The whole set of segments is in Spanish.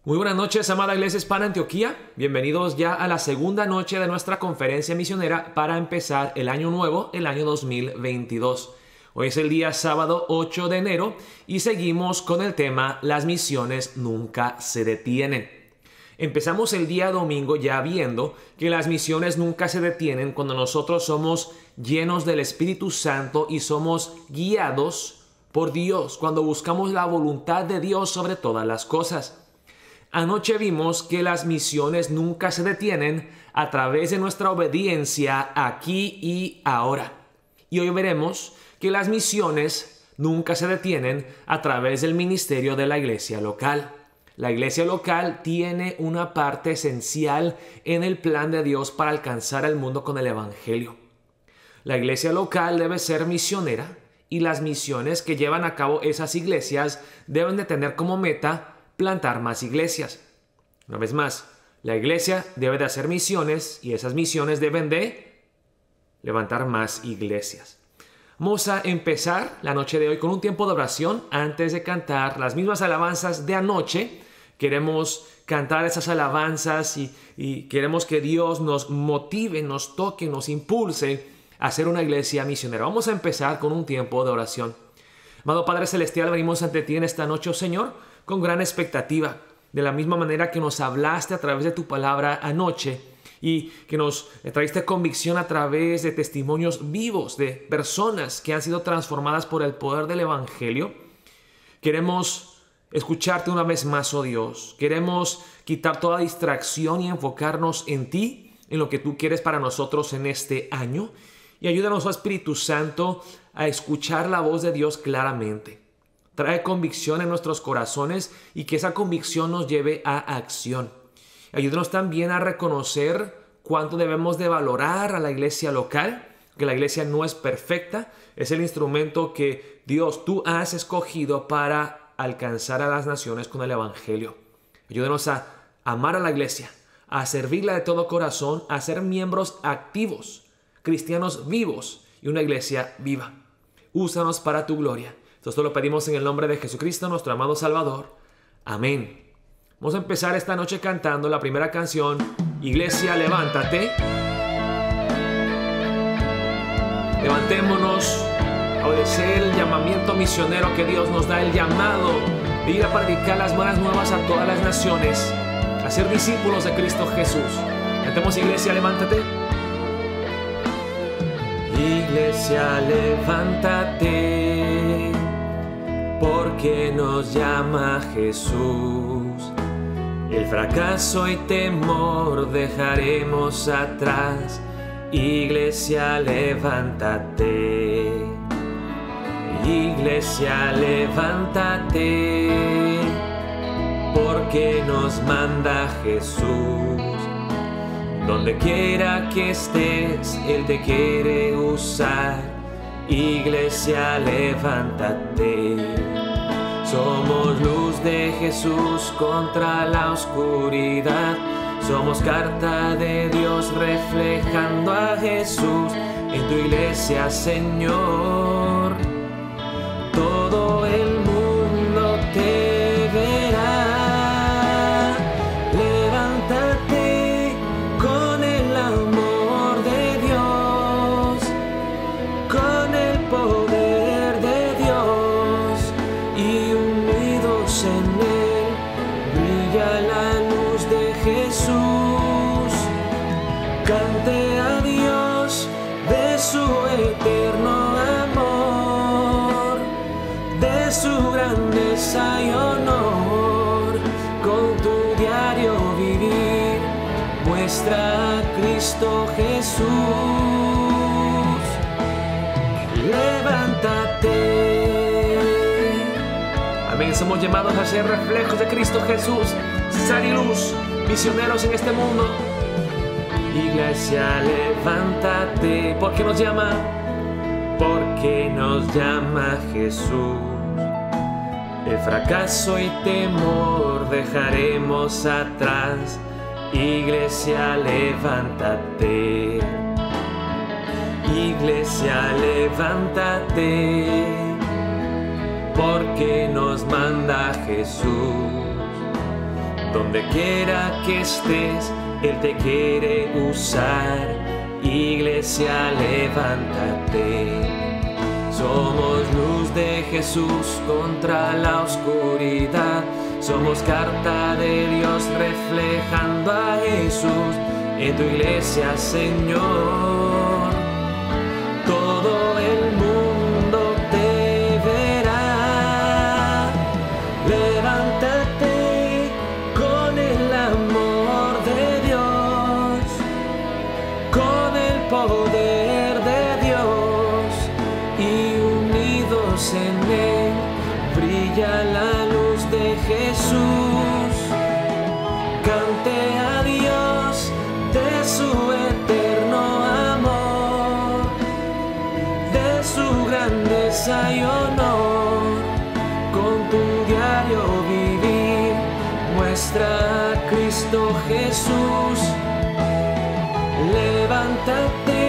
Muy buenas noches, amada Iglesia Hispana Antioquía. Bienvenidos ya a la segunda noche de nuestra conferencia misionera para empezar el año nuevo, el año 2022. Hoy es el día sábado 8 de enero y seguimos con el tema Las misiones nunca se detienen. Empezamos el día domingo ya viendo que las misiones nunca se detienen cuando nosotros somos llenos del Espíritu Santo y somos guiados por Dios, cuando buscamos la voluntad de Dios sobre todas las cosas. Anoche vimos que las misiones nunca se detienen a través de nuestra obediencia aquí y ahora. Y hoy veremos que las misiones nunca se detienen a través del ministerio de la iglesia local. La iglesia local tiene una parte esencial en el plan de Dios para alcanzar al mundo con el evangelio. La iglesia local debe ser misionera y las misiones que llevan a cabo esas iglesias deben de tener como meta plantar más iglesias. Una vez más, la iglesia debe de hacer misiones y esas misiones deben de levantar más iglesias. Vamos a empezar la noche de hoy con un tiempo de oración antes de cantar las mismas alabanzas de anoche. Queremos cantar esas alabanzas y queremos que Dios nos motive, nos toque, nos impulse a ser una iglesia misionera. Vamos a empezar con un tiempo de oración. Amado Padre Celestial, venimos ante ti en esta noche, oh Señor, con gran expectativa, de la misma manera que nos hablaste a través de tu palabra anoche y que nos traíste convicción a través de testimonios vivos de personas que han sido transformadas por el poder del evangelio. Queremos escucharte una vez más, oh Dios. Queremos quitar toda distracción y enfocarnos en ti, en lo que tú quieres para nosotros en este año. Y ayúdanos, oh Espíritu Santo, a escuchar la voz de Dios claramente. Trae convicción en nuestros corazones y que esa convicción nos lleve a acción. Ayúdanos también a reconocer cuánto debemos de valorar a la iglesia local, que la iglesia no es perfecta, es el instrumento que Dios, tú has escogido para alcanzar a las naciones con el evangelio. Ayúdanos a amar a la iglesia, a servirla de todo corazón, a ser miembros activos, cristianos vivos y una iglesia viva. Úsanos para tu gloria. Esto lo pedimos en el nombre de Jesucristo, nuestro amado Salvador. Amén. Vamos a empezar esta noche cantando la primera canción, Iglesia, levántate. Levantémonos a obedecer el llamamiento misionero que Dios nos da, el llamado de ir a predicar las buenas nuevas a todas las naciones, a ser discípulos de Cristo Jesús. Cantemos, Iglesia, levántate. Iglesia, levántate, porque nos llama Jesús. El fracaso y temor dejaremos atrás. Iglesia, levántate. Iglesia, levántate, porque nos manda Jesús. Donde quiera que estés, Él te quiere usar. Iglesia, levántate. Somos luz de Jesús contra la oscuridad. Somos carta de Dios reflejando a Jesús en tu iglesia, Señor. Todo el mundo te verá. Levántate con el amor de Dios, con el poder de Dios, y unidos en Él brilla la luz de Jesús. Cante a Dios de su eterno amor, de su grandeza y honor. Con tu diario vivir muestra a Cristo Jesús. Levántate. Amén. Somos llamados a ser reflejos de Cristo Jesús, sal y luz, misioneros en este mundo. Iglesia, levántate, porque nos llama, porque nos llama Jesús. El fracaso y temor dejaremos atrás. Iglesia, levántate. Iglesia, levántate, porque nos manda Jesús. Donde quiera que estés, Él te quiere usar. Iglesia, levántate. Somos luz de Jesús contra la oscuridad. Somos carta de Dios reflejando a Jesús en tu iglesia, Señor. Todo el mundo te verá. Levántate con el amor de Dios, con el poder de Dios, y unidos en Él brilla la luz de Jesús. Cante a Dios de su eterno amor, de su grandeza y honor. Con tu diario vivir muestra a Cristo Jesús. Levántate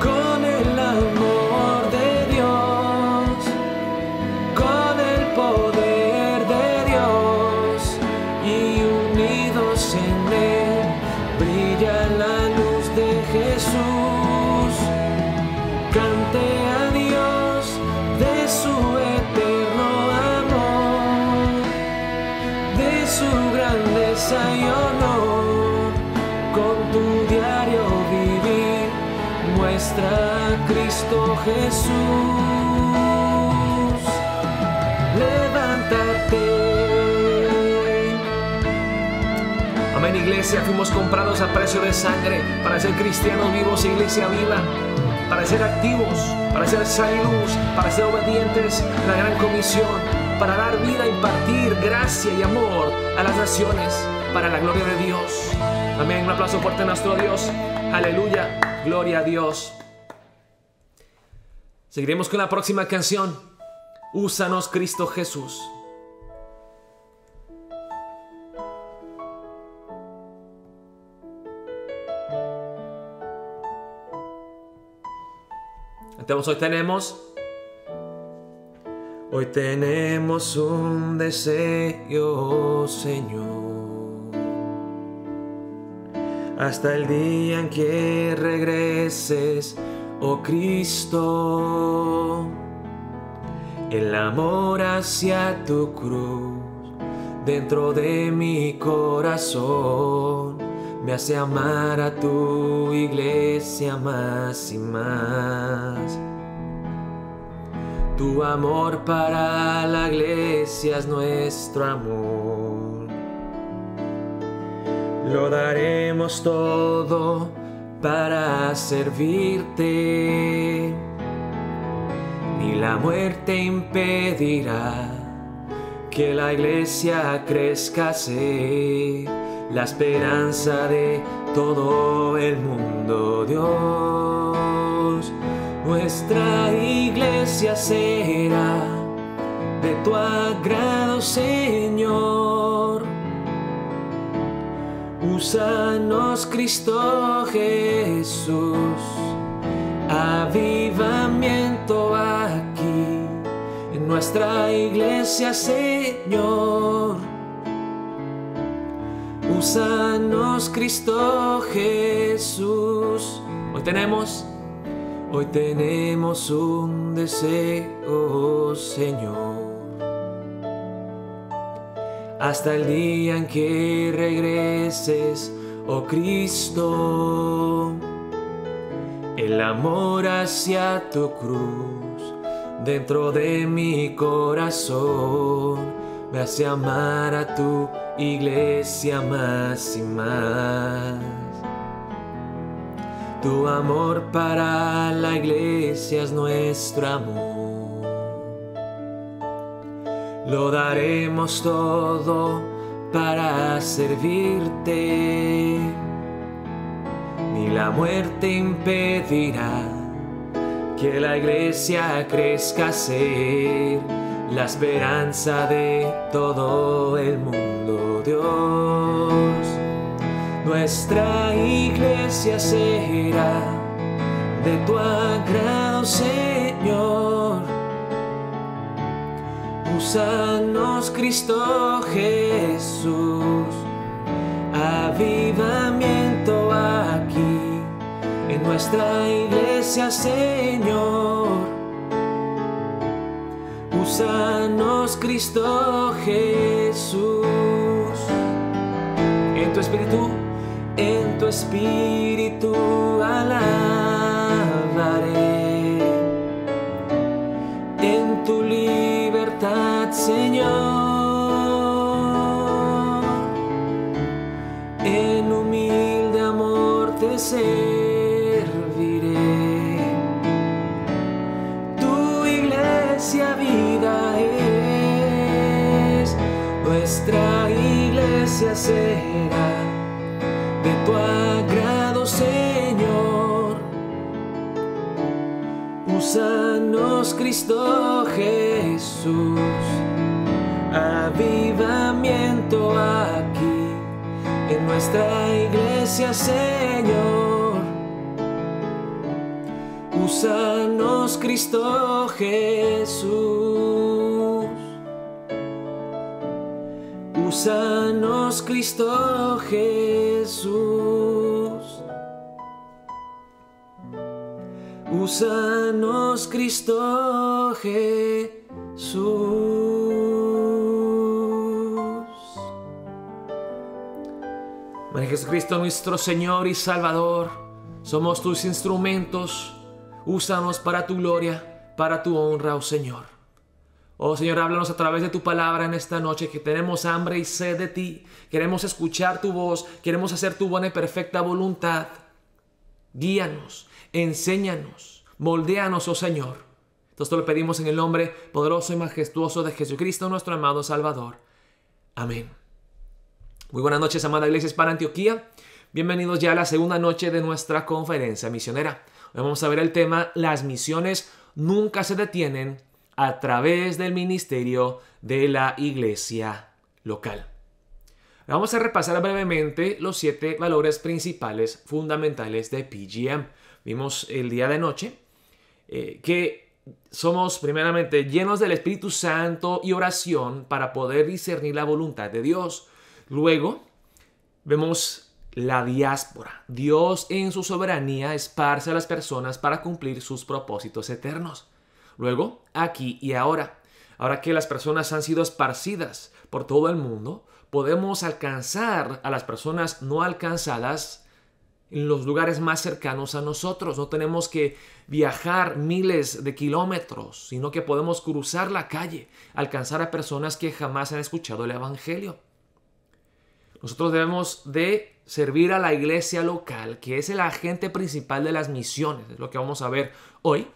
con el amor de Dios, con el poder de Dios, y unidos en Él brilla la luz de Jesús. Cante a Dios de su eterno amor, de su grandeza y honor. Con tu diario vivir muestra a Cristo Jesús. Levántate. Amén, iglesia. Fuimos comprados a precio de sangre para ser cristianos vivos, iglesia viva, para ser activos, para ser sal y luz, para ser obedientes a la gran comisión, para dar vida, impartir gracia y amor a las naciones, para la gloria de Dios. Amén. Un aplauso fuerte a nuestro Dios. Aleluya. Gloria a Dios. Seguiremos con la próxima canción. Úsanos, Cristo Jesús. Entonces hoy tenemos un deseo, Señor. Hasta el día en que regreses, oh Cristo, el amor hacia tu cruz dentro de mi corazón me hace amar a tu iglesia más y más. Tu amor para la iglesia es nuestro amor. Lo daremos todo para servirte. Ni la muerte impedirá que la iglesia crezca, sé la esperanza de todo el mundo, Dios. Nuestra iglesia será de tu agrado, Señor. Úsanos, Cristo Jesús, avivamiento aquí en nuestra iglesia, Señor. Úsanos, Cristo Jesús. Hoy tenemos un deseo, Señor. Hasta el día en que regreses, oh Cristo, el amor hacia tu cruz dentro de mi corazón me hace amar a tu iglesia más y más. Tu amor para la iglesia es nuestro amor. Lo daremos todo para servirte. Ni la muerte impedirá que la iglesia crezca, ser la esperanza de todo el mundo, Dios. Nuestra iglesia será de tu agrado, Señor. Úsanos, Cristo Jesús, nuestra iglesia, Señor. Úsanos, Cristo Jesús. En tu espíritu alabaré. En tu libertad, Señor. En humilde amor te serviré. Tu iglesia vida es, nuestra iglesia será de tu agrado, Señor. Úsanos, Cristo Jesús. Avivamiento aquí en nuestra iglesia, Señor. Úsanos, Cristo Jesús. Úsanos, Cristo Jesús. Úsanos, Cristo Jesús. María Jesucristo, nuestro Señor y Salvador, somos tus instrumentos. Úsanos para tu gloria, para tu honra, oh Señor. Oh Señor, háblanos a través de tu palabra en esta noche, que tenemos hambre y sed de ti. Queremos escuchar tu voz, queremos hacer tu buena y perfecta voluntad. Guíanos, enséñanos, moldéanos, oh Señor. Entonces te lo pedimos en el nombre poderoso y majestuoso de Jesucristo, nuestro amado Salvador. Amén. Muy buenas noches, amada Iglesia Hispana Antioquía. Bienvenidos ya a la segunda noche de nuestra conferencia misionera. Hoy vamos a ver el tema: las misiones nunca se detienen, a través del ministerio de la iglesia local. Vamos a repasar brevemente los 7 valores principales fundamentales de PGM. Vimos el día de noche que somos primeramente llenos del Espíritu Santo y oración para poder discernir la voluntad de Dios. Luego vemos la diáspora. Dios en su soberanía esparce a las personas para cumplir sus propósitos eternos. Luego, aquí y ahora. Ahora que las personas han sido esparcidas por todo el mundo, podemos alcanzar a las personas no alcanzadas en los lugares más cercanos a nosotros. No tenemos que viajar miles de kilómetros, sino que podemos cruzar la calle, alcanzar a personas que jamás han escuchado el Evangelio. Nosotros debemos de servir a la iglesia local, que es el agente principal de las misiones. Es lo que vamos a ver hoy.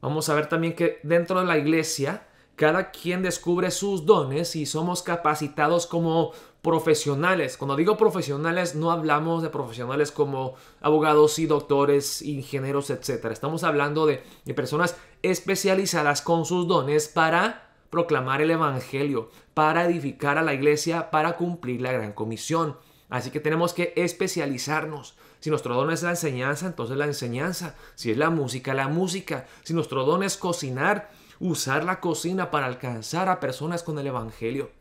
Vamos a ver también que dentro de la iglesia, cada quien descubre sus dones y somos capacitados como profesionales. Cuando digo profesionales, no hablamos de profesionales como abogados y doctores, ingenieros, etc. Estamos hablando de personas especializadas con sus dones para proclamar el evangelio, para edificar a la iglesia, para cumplir la gran comisión. Así que tenemos que especializarnos. Si nuestro don es la enseñanza, entonces la enseñanza. Si es la música, la música. Si nuestro don es cocinar, usar la cocina para alcanzar a personas con el evangelio.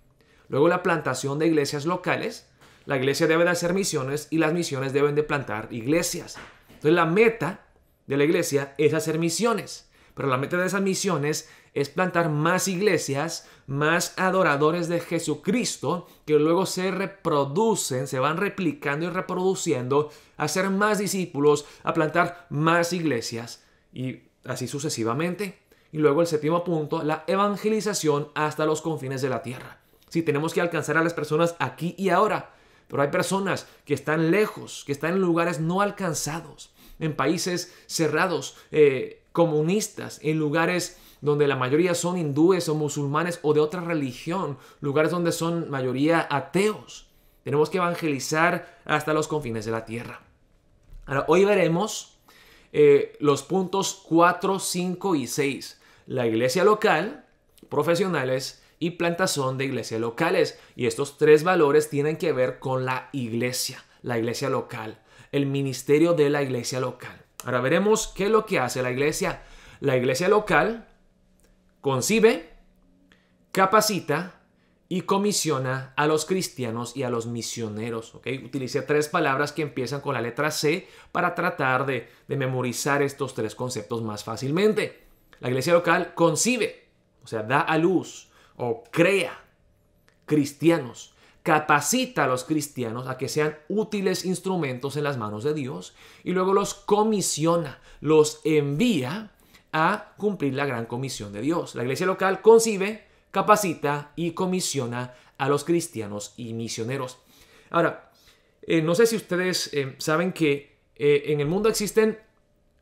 Luego, la plantación de iglesias locales. La iglesia debe de hacer misiones y las misiones deben de plantar iglesias. Entonces, la meta de la iglesia es hacer misiones. Pero la meta de esas misiones es plantar más iglesias, más adoradores de Jesucristo, que luego se reproducen, se van replicando y reproduciendo, a hacer más discípulos, a plantar más iglesias y así sucesivamente. Y luego el 7º punto, la evangelización hasta los confines de la tierra. Sí, tenemos que alcanzar a las personas aquí y ahora, pero hay personas que están lejos, que están en lugares no alcanzados, en países cerrados, comunistas, en lugares donde la mayoría son hindúes o musulmanes o de otra religión, lugares donde son mayoría ateos. Tenemos que evangelizar hasta los confines de la tierra. Ahora, hoy veremos los puntos 4, 5 y 6. La iglesia local, profesionales y plantación de iglesias locales. Y estos 3 valores tienen que ver con la iglesia local, el ministerio de la iglesia local. Ahora veremos qué es lo que hace la iglesia. La iglesia local concibe, capacita y comisiona a los cristianos y a los misioneros. ¿Okay? Utilicé 3 palabras que empiezan con la letra C para tratar de memorizar estos 3 conceptos más fácilmente. La iglesia local concibe, o sea, da a luz o crea cristianos, capacita a los cristianos a que sean útiles instrumentos en las manos de Dios y luego los comisiona, los envía a cumplir la gran comisión de Dios. La iglesia local concibe, capacita y comisiona a los cristianos y misioneros. Ahora, no sé si ustedes saben que en el mundo existen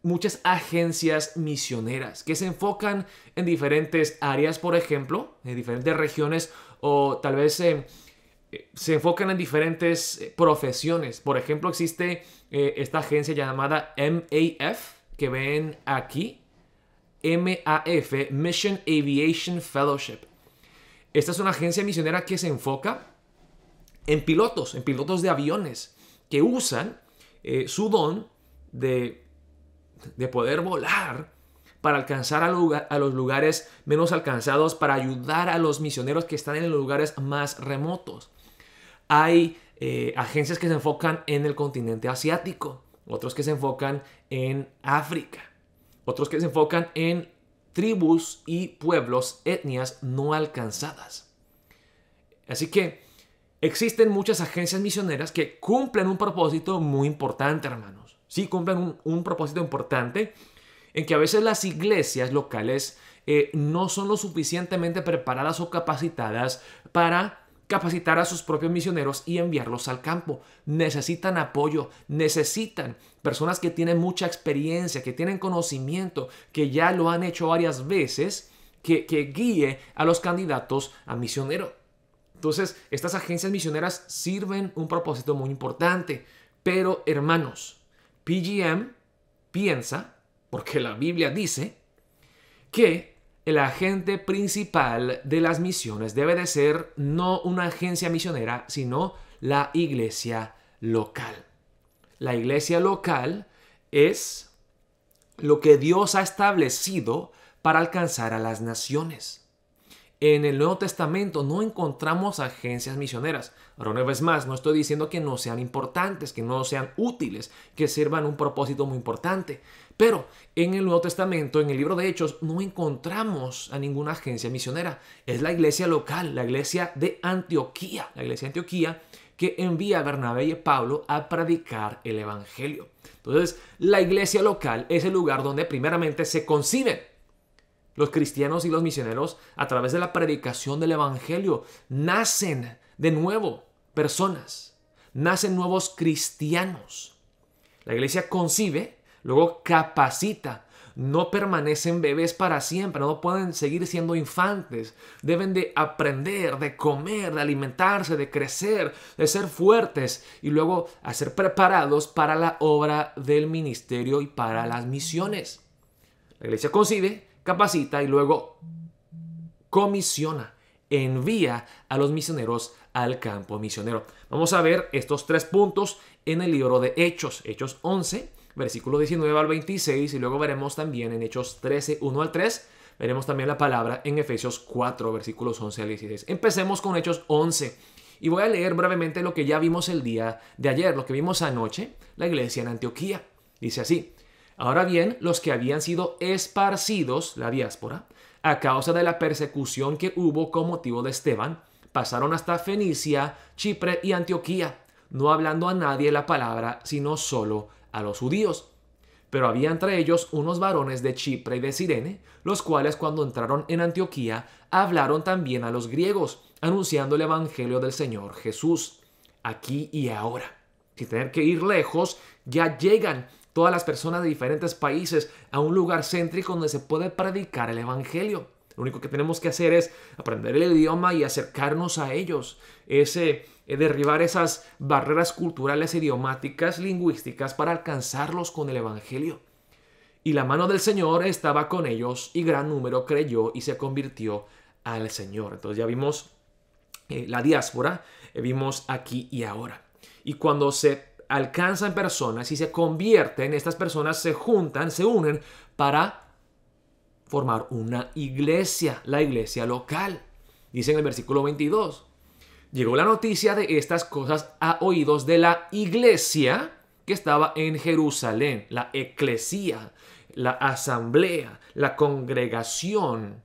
muchas agencias misioneras que se enfocan en diferentes áreas, por ejemplo, en diferentes regiones, o tal vez se enfocan en diferentes profesiones. Por ejemplo, existe esta agencia llamada MAF, que ven aquí, MAF, Mission Aviation Fellowship. Esta es una agencia misionera que se enfoca en pilotos de aviones que usan su don de poder volar para alcanzar a los lugares menos alcanzados, para ayudar a los misioneros que están en los lugares más remotos. Hay agencias que se enfocan en el continente asiático, otros que se enfocan en África, otros que se enfocan en tribus y pueblos, etnias no alcanzadas. Así que existen muchas agencias misioneras que cumplen un propósito muy importante, hermanos. Sí, cumplen un propósito importante en que a veces las iglesias locales no son lo suficientemente preparadas o capacitadas para capacitar a sus propios misioneros y enviarlos al campo. Necesitan apoyo, necesitan personas que tienen mucha experiencia, que tienen conocimiento, que ya lo han hecho varias veces, que guíe a los candidatos a misionero. Entonces, estas agencias misioneras sirven un propósito muy importante. Pero, hermanos, PGM piensa, porque la Biblia dice, que el agente principal de las misiones debe de ser no una agencia misionera, sino la iglesia local. La iglesia local es lo que Dios ha establecido para alcanzar a las naciones. En el Nuevo Testamento no encontramos agencias misioneras. Ahora, una vez más, no estoy diciendo que no sean importantes, que no sean útiles, que sirvan un propósito muy importante. Pero en el Nuevo Testamento, en el libro de Hechos, no encontramos a ninguna agencia misionera. Es la iglesia local, la iglesia de Antioquía. La iglesia de Antioquía que envía a Bernabé y a Pablo a predicar el evangelio. Entonces, la iglesia local es el lugar donde primeramente se conciben los cristianos y los misioneros a través de la predicación del evangelio. Nacen de nuevo personas, nacen nuevos cristianos. La iglesia concibe, luego capacita. No permanecen bebés para siempre, no pueden seguir siendo infantes. Deben de aprender, de comer, de alimentarse, de crecer, de ser fuertes y luego a ser preparados para la obra del ministerio y para las misiones. La iglesia concibe, capacita y luego comisiona, envía a los misioneros al campo misionero. Vamos a ver estos 3 puntos en el libro de Hechos. Hechos 11, versículo 19 al 26, y luego veremos también en Hechos 13, 1 al 3, veremos también la palabra en Efesios 4, versículos 11 al 16. Empecemos con Hechos 11. Y voy a leer brevemente lo que ya vimos el día de ayer, lo que vimos anoche, la iglesia en Antioquía. Dice así: ahora bien, los que habían sido esparcidos, la diáspora, a causa de la persecución que hubo con motivo de Esteban, pasaron hasta Fenicia, Chipre y Antioquía, no hablando a nadie la palabra, sino solo a los judíos. Pero había entre ellos unos varones de Chipre y de Cirene, los cuales cuando entraron en Antioquía, hablaron también a los griegos, anunciando el evangelio del Señor Jesús, aquí y ahora. Sin tener que ir lejos, ya llegan todas las personas de diferentes países a un lugar céntrico donde se puede predicar el evangelio. Lo único que tenemos que hacer es aprender el idioma y acercarnos a ellos. Derribar esas barreras culturales, idiomáticas, lingüísticas para alcanzarlos con el evangelio. Y la mano del Señor estaba con ellos y gran número creyó y se convirtió al Señor. Entonces ya vimos la diáspora, vimos aquí y ahora. Y cuando se alcanzan personas y se convierten, estas personas se juntan, se unen para formar una iglesia, la iglesia local. Dice en el versículo 22. Llegó la noticia de estas cosas a oídos de la iglesia que estaba en Jerusalén, la eclesía, la asamblea, la congregación,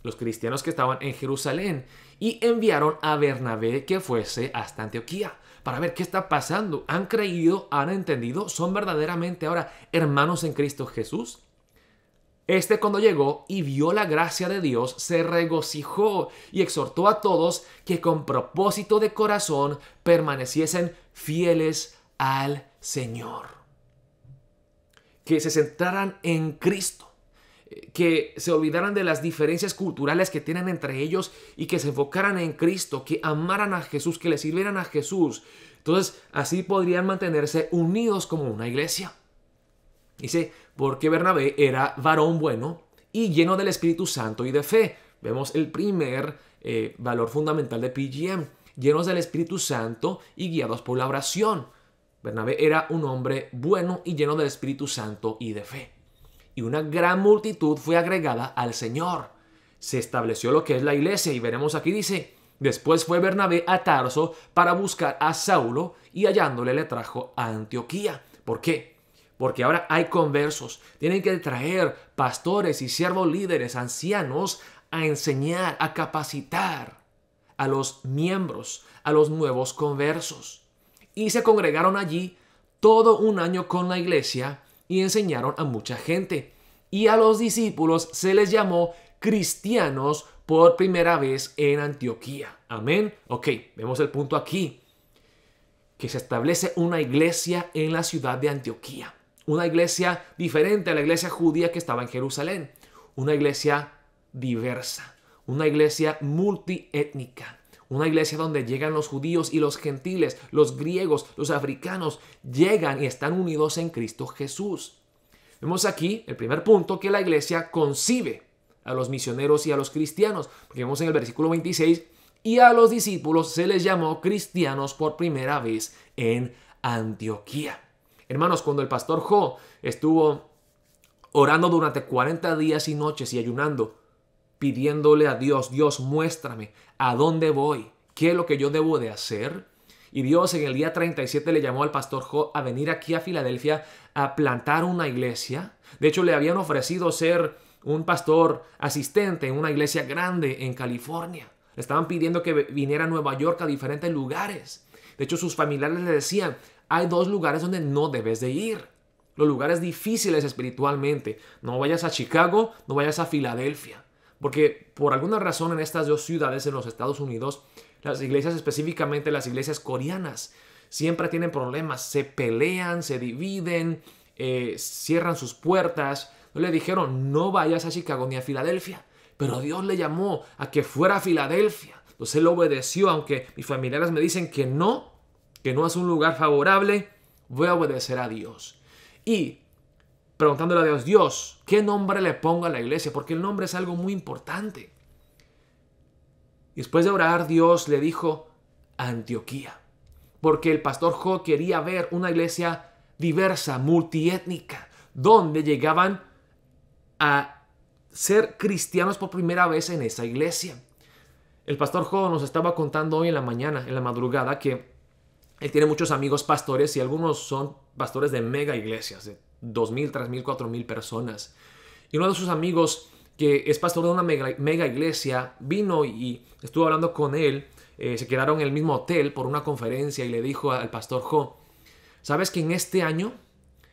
los cristianos que estaban en Jerusalén, y enviaron a Bernabé que fuese hasta Antioquía para ver qué está pasando. ¿Han creído? ¿Han entendido? ¿Son verdaderamente ahora hermanos en Cristo Jesús? Cuando llegó y vio la gracia de Dios, se regocijó y exhortó a todos que con propósito de corazón permaneciesen fieles al Señor. Que se centraran en Cristo, que se olvidaran de las diferencias culturales que tienen entre ellos y que se enfocaran en Cristo, que amaran a Jesús, que le sirvieran a Jesús. Entonces, así podrían mantenerse unidos como una iglesia. Dice, porque Bernabé era varón bueno y lleno del Espíritu Santo y de fe. Vemos el primer valor fundamental de PGM. Llenos del Espíritu Santo y guiados por la oración. Bernabé era un hombre bueno y lleno del Espíritu Santo y de fe. Y una gran multitud fue agregada al Señor. Se estableció lo que es la iglesia y veremos aquí dice, después fue Bernabé a Tarso para buscar a Saulo y hallándole le trajo a Antioquía. ¿Por qué? Porque ahora hay conversos. Tienen que traer pastores y siervos líderes, ancianos, a enseñar, a capacitar a los miembros, a los nuevos conversos. Y se congregaron allí todo un año con la iglesia y enseñaron a mucha gente. Y a los discípulos se les llamó cristianos por primera vez en Antioquía. Amén. Ok, vemos el punto aquí. Que se establece una iglesia en la ciudad de Antioquía. Una iglesia diferente a la iglesia judía que estaba en Jerusalén. Una iglesia diversa. Una iglesia multiétnica. Una iglesia donde llegan los judíos y los gentiles, los griegos, los africanos. Llegan y están unidos en Cristo Jesús. Vemos aquí el primer punto que la iglesia concibe a los misioneros y a los cristianos. Porque vemos en el versículo 26. Y a los discípulos se les llamó cristianos por primera vez en Antioquía. Hermanos, cuando el pastor Jo estuvo orando durante 40 días y noches y ayunando, pidiéndole a Dios, Dios, muéstrame a dónde voy, qué es lo que yo debo de hacer. Y Dios en el día 37 le llamó al pastor Jo a venir aquí a Filadelfia a plantar una iglesia. De hecho, le habían ofrecido ser un pastor asistente en una iglesia grande en California. Le estaban pidiendo que viniera a Nueva York, a diferentes lugares. De hecho, sus familiares le decían, hay 2 lugares donde no debes de ir. Los lugares difíciles espiritualmente. No vayas a Chicago, no vayas a Filadelfia. Porque por alguna razón en estas 2 ciudades en los Estados Unidos, las iglesias, específicamente las iglesias coreanas, siempre tienen problemas. Se pelean, se dividen, cierran sus puertas. Le dijeron, no vayas a Chicago ni a Filadelfia. Pero Dios le llamó a que fuera a Filadelfia. Entonces él obedeció, aunque mis familiares me dicen que no es un lugar favorable, voy a obedecer a Dios. Y preguntándole a Dios, Dios, ¿qué nombre le pongo a la iglesia? Porque el nombre es algo muy importante. Y después de orar, Dios le dijo Antioquía. Porque el pastor Jo quería ver una iglesia diversa, multiétnica, donde llegaban a ser cristianos por primera vez en esa iglesia. El pastor Jo nos estaba contando hoy en la mañana, en la madrugada, que él tiene muchos amigos pastores y algunos son pastores de mega iglesias, de 2,000, 3,000, 4,000 personas. Y uno de sus amigos, que es pastor de una mega iglesia, vino y estuvo hablando con él. Se quedaron en el mismo hotel por una conferencia y le dijo al pastor Jo, ¿sabes que en este año,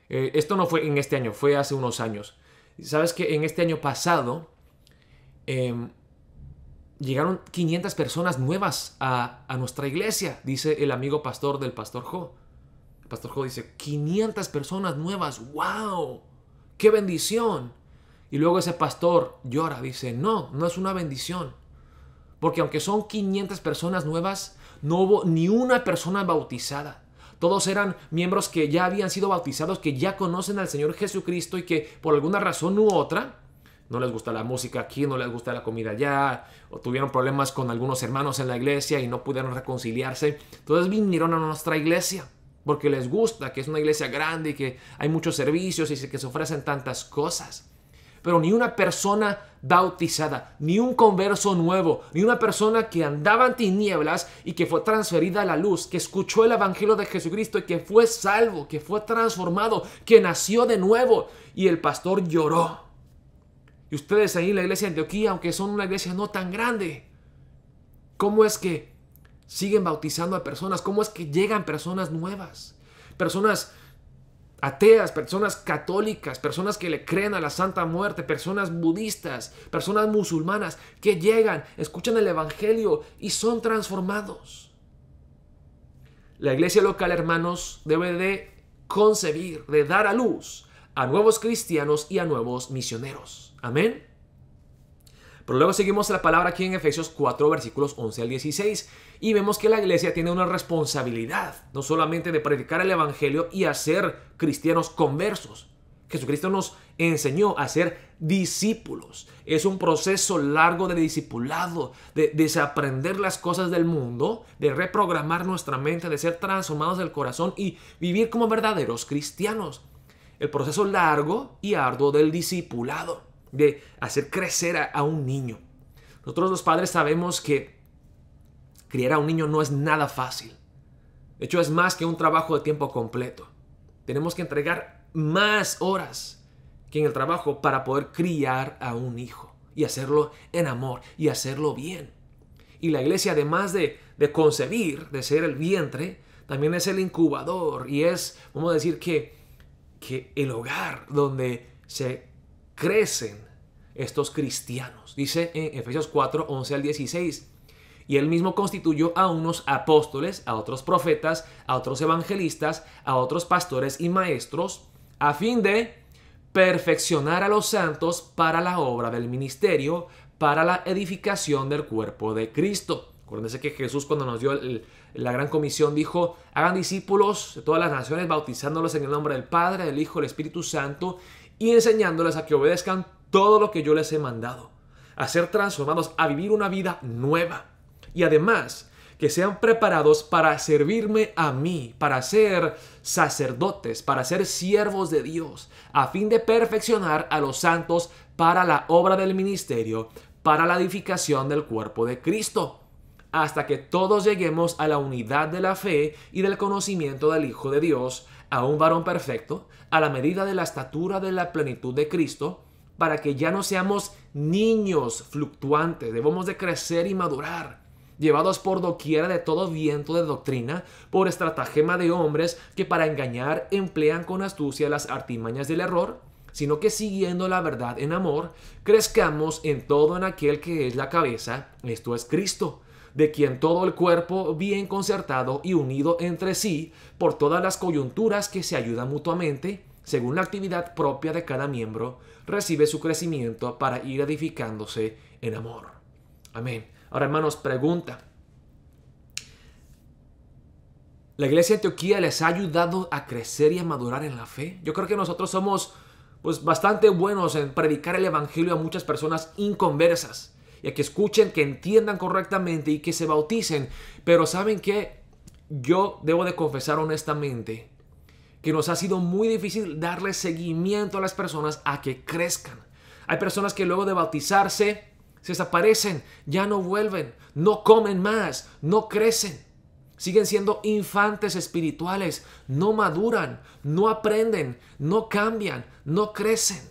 esto no fue en este año, fue hace unos años, ¿sabes que en este año pasado llegaron 500 personas nuevas a nuestra iglesia? Dice el amigo pastor del pastor Jo. El pastor Jo dice, 500 personas nuevas, ¡wow! ¡Qué bendición! Y luego ese pastor llora, dice, no es una bendición. Porque aunque son 500 personas nuevas, no hubo ni una persona bautizada. Todos eran miembros que ya habían sido bautizados, que ya conocen al Señor Jesucristo y que por alguna razón u otra, no les gusta la música aquí, no les gusta la comida allá, o tuvieron problemas con algunos hermanos en la iglesia y no pudieron reconciliarse. Entonces vinieron a nuestra iglesia porque les gusta, que es una iglesia grande y que hay muchos servicios y que se ofrecen tantas cosas. pero ni una persona bautizada, ni un converso nuevo, ni una persona que andaba en tinieblas y que fue transferida a la luz, que escuchó el evangelio de Jesucristo y que fue salvo, que fue transformado, que nació de nuevo. Y el pastor lloró. Y ustedes ahí en la iglesia de Antioquía, aunque son una iglesia no tan grande, ¿cómo es que siguen bautizando a personas? ¿Cómo es que llegan personas nuevas? Personas ateas, personas católicas, personas que le creen a la Santa Muerte, personas budistas, personas musulmanas que llegan, escuchan el evangelio y son transformados. La iglesia local, hermanos, debe de concebir, de dar a luz a nuevos cristianos y a nuevos misioneros. Amén. Pero luego seguimos la palabra aquí en Efesios 4, versículos 11 al 16, y vemos que la iglesia tiene una responsabilidad, no solamente de predicar el evangelio y hacer cristianos conversos. Jesucristo nos enseñó a ser discípulos. Es un proceso largo de discipulado, de desaprender las cosas del mundo, de reprogramar nuestra mente, de ser transformados del corazón y vivir como verdaderos cristianos. El proceso largo y arduo del discipulado, de hacer crecer a un niño. Nosotros los padres sabemos que criar a un niño no es nada fácil. De hecho, es más que un trabajo de tiempo completo. Tenemos que entregar más horas que en el trabajo para poder criar a un hijo y hacerlo en amor y hacerlo bien. Y la iglesia, además de concebir, de ser el vientre, también es el incubador y es, vamos a decir, que el hogar donde se crecen estos cristianos. Dice en Efesios 4, 11 al 16. Y él mismo constituyó a unos apóstoles, a otros profetas, a otros evangelistas, a otros pastores y maestros, a fin de perfeccionar a los santos para la obra del ministerio, para la edificación del cuerpo de Cristo. Acuérdense que Jesús, cuando nos dio la gran comisión, dijo: hagan discípulos de todas las naciones, bautizándolos en el nombre del Padre, del Hijo, del Espíritu Santo, y enseñándoles a que obedezcan todo lo que yo les he mandado, a ser transformados, a vivir una vida nueva. Y además, que sean preparados para servirme a mí, para ser sacerdotes, para ser siervos de Dios, a fin de perfeccionar a los santos para la obra del ministerio, para la edificación del cuerpo de Cristo, hasta que todos lleguemos a la unidad de la fe y del conocimiento del Hijo de Dios, a un varón perfecto, a la medida de la estatura de la plenitud de Cristo, para que ya no seamos niños fluctuantes. Debemos de crecer y madurar, llevados por doquiera de todo viento de doctrina, por estratagema de hombres que para engañar emplean con astucia las artimañas del error, sino que siguiendo la verdad en amor, crezcamos en todo en aquel que es la cabeza, esto es Cristo, de quien todo el cuerpo, bien concertado y unido entre sí, por todas las coyunturas que se ayudan mutuamente, según la actividad propia de cada miembro, recibe su crecimiento para ir edificándose en amor. Amén. Ahora, hermanos, pregunta: ¿la iglesia de Antioquía les ha ayudado a crecer y a madurar en la fe? Yo creo que nosotros somos bastante buenos en predicar el evangelio a muchas personas inconversas, y a que escuchen, que entiendan correctamente y que se bauticen. Pero ¿saben qué? Yo debo de confesar honestamente que nos ha sido muy difícil darle seguimiento a las personas a que crezcan. Hay personas que luego de bautizarse se desaparecen, ya no vuelven, no comen más, no crecen. Siguen siendo infantes espirituales, no maduran, no aprenden, no cambian, no crecen.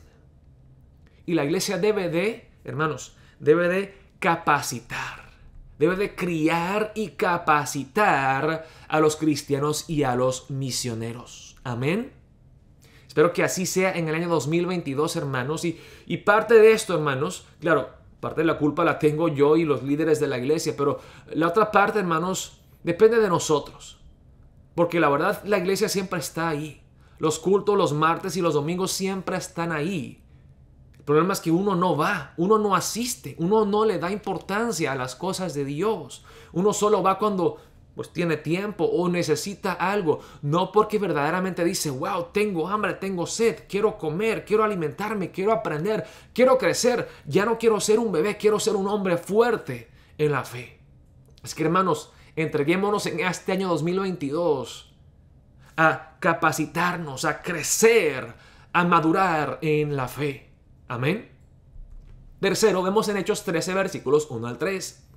Y la iglesia debe de, hermanos, debe de capacitar, debe de criar y capacitar a los cristianos y a los misioneros. Amén. Espero que así sea en el año 2022, hermanos. Y parte de esto, hermanos, claro, parte de la culpa la tengo yo y los líderes de la iglesia, pero la otra parte, hermanos, depende de nosotros. Porque la verdad, la iglesia siempre está ahí. Los cultos, los martes y los domingos siempre están ahí. El problema es que uno no va, uno no asiste, uno no le da importancia a las cosas de Dios. Uno solo va cuando tiene tiempo o necesita algo, no porque verdaderamente dice: wow, tengo hambre, tengo sed, quiero comer, quiero alimentarme, quiero aprender, quiero crecer, ya no quiero ser un bebé, quiero ser un hombre fuerte en la fe. Es que, hermanos, entreguémonos en este año 2022 a capacitarnos, a crecer, a madurar en la fe. Amén. Tercero, vemos en Hechos 13, versículos 1 al 3.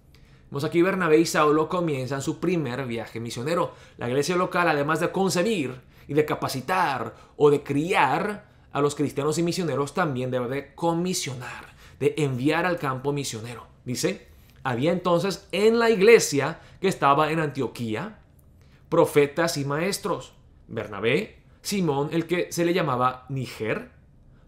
Vemos aquí Bernabé y Saulo comienzan su primer viaje misionero. La iglesia local, además de concebir y de capacitar o de criar a los cristianos y misioneros, también debe de comisionar, de enviar al campo misionero. Dice, había entonces en la iglesia que estaba en Antioquía profetas y maestros. Bernabé, Simón, el que se le llamaba Níger,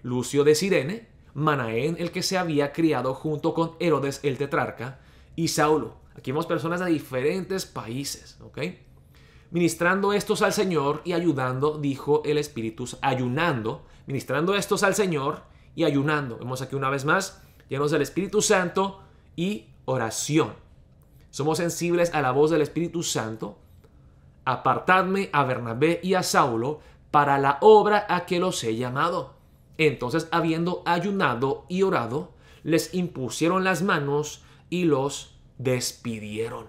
Lucio de Cirene, Manaén, el que se había criado junto con Herodes el tetrarca, y Saulo. Aquí vemos personas de diferentes países, ¿ok? Ministrando estos al Señor y ayudando, dijo el Espíritu, ayunando, ministrando estos al Señor y ayunando. Vemos aquí una vez más, llenos del Espíritu Santo y oración. Somos sensibles a la voz del Espíritu Santo. Apartadme a Bernabé y a Saulo para la obra a que los he llamado. Entonces, habiendo ayunado y orado, les impusieron las manos y los despidieron.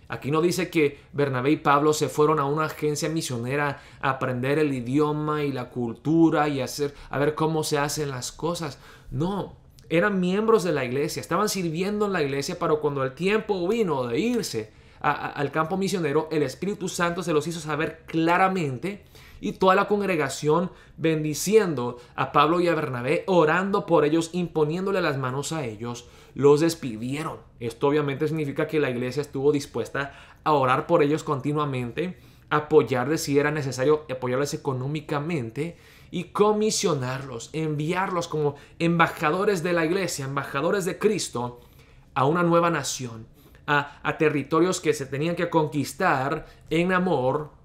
Aquí no dice que Bernabé y Pablo se fueron a una agencia misionera a aprender el idioma y la cultura y a ver cómo se hacen las cosas. No, eran miembros de la iglesia, estaban sirviendo en la iglesia, pero cuando el tiempo vino de irse al campo misionero, el Espíritu Santo se los hizo saber claramente, y toda la congregación bendiciendo a Pablo y a Bernabé, orando por ellos, imponiéndole las manos a ellos, los despidieron. Esto obviamente significa que la iglesia estuvo dispuesta a orar por ellos continuamente, apoyarles si era necesario, apoyarles económicamente y comisionarlos, enviarlos como embajadores de la iglesia, embajadores de Cristo a una nueva nación, a territorios que se tenían que conquistar en amor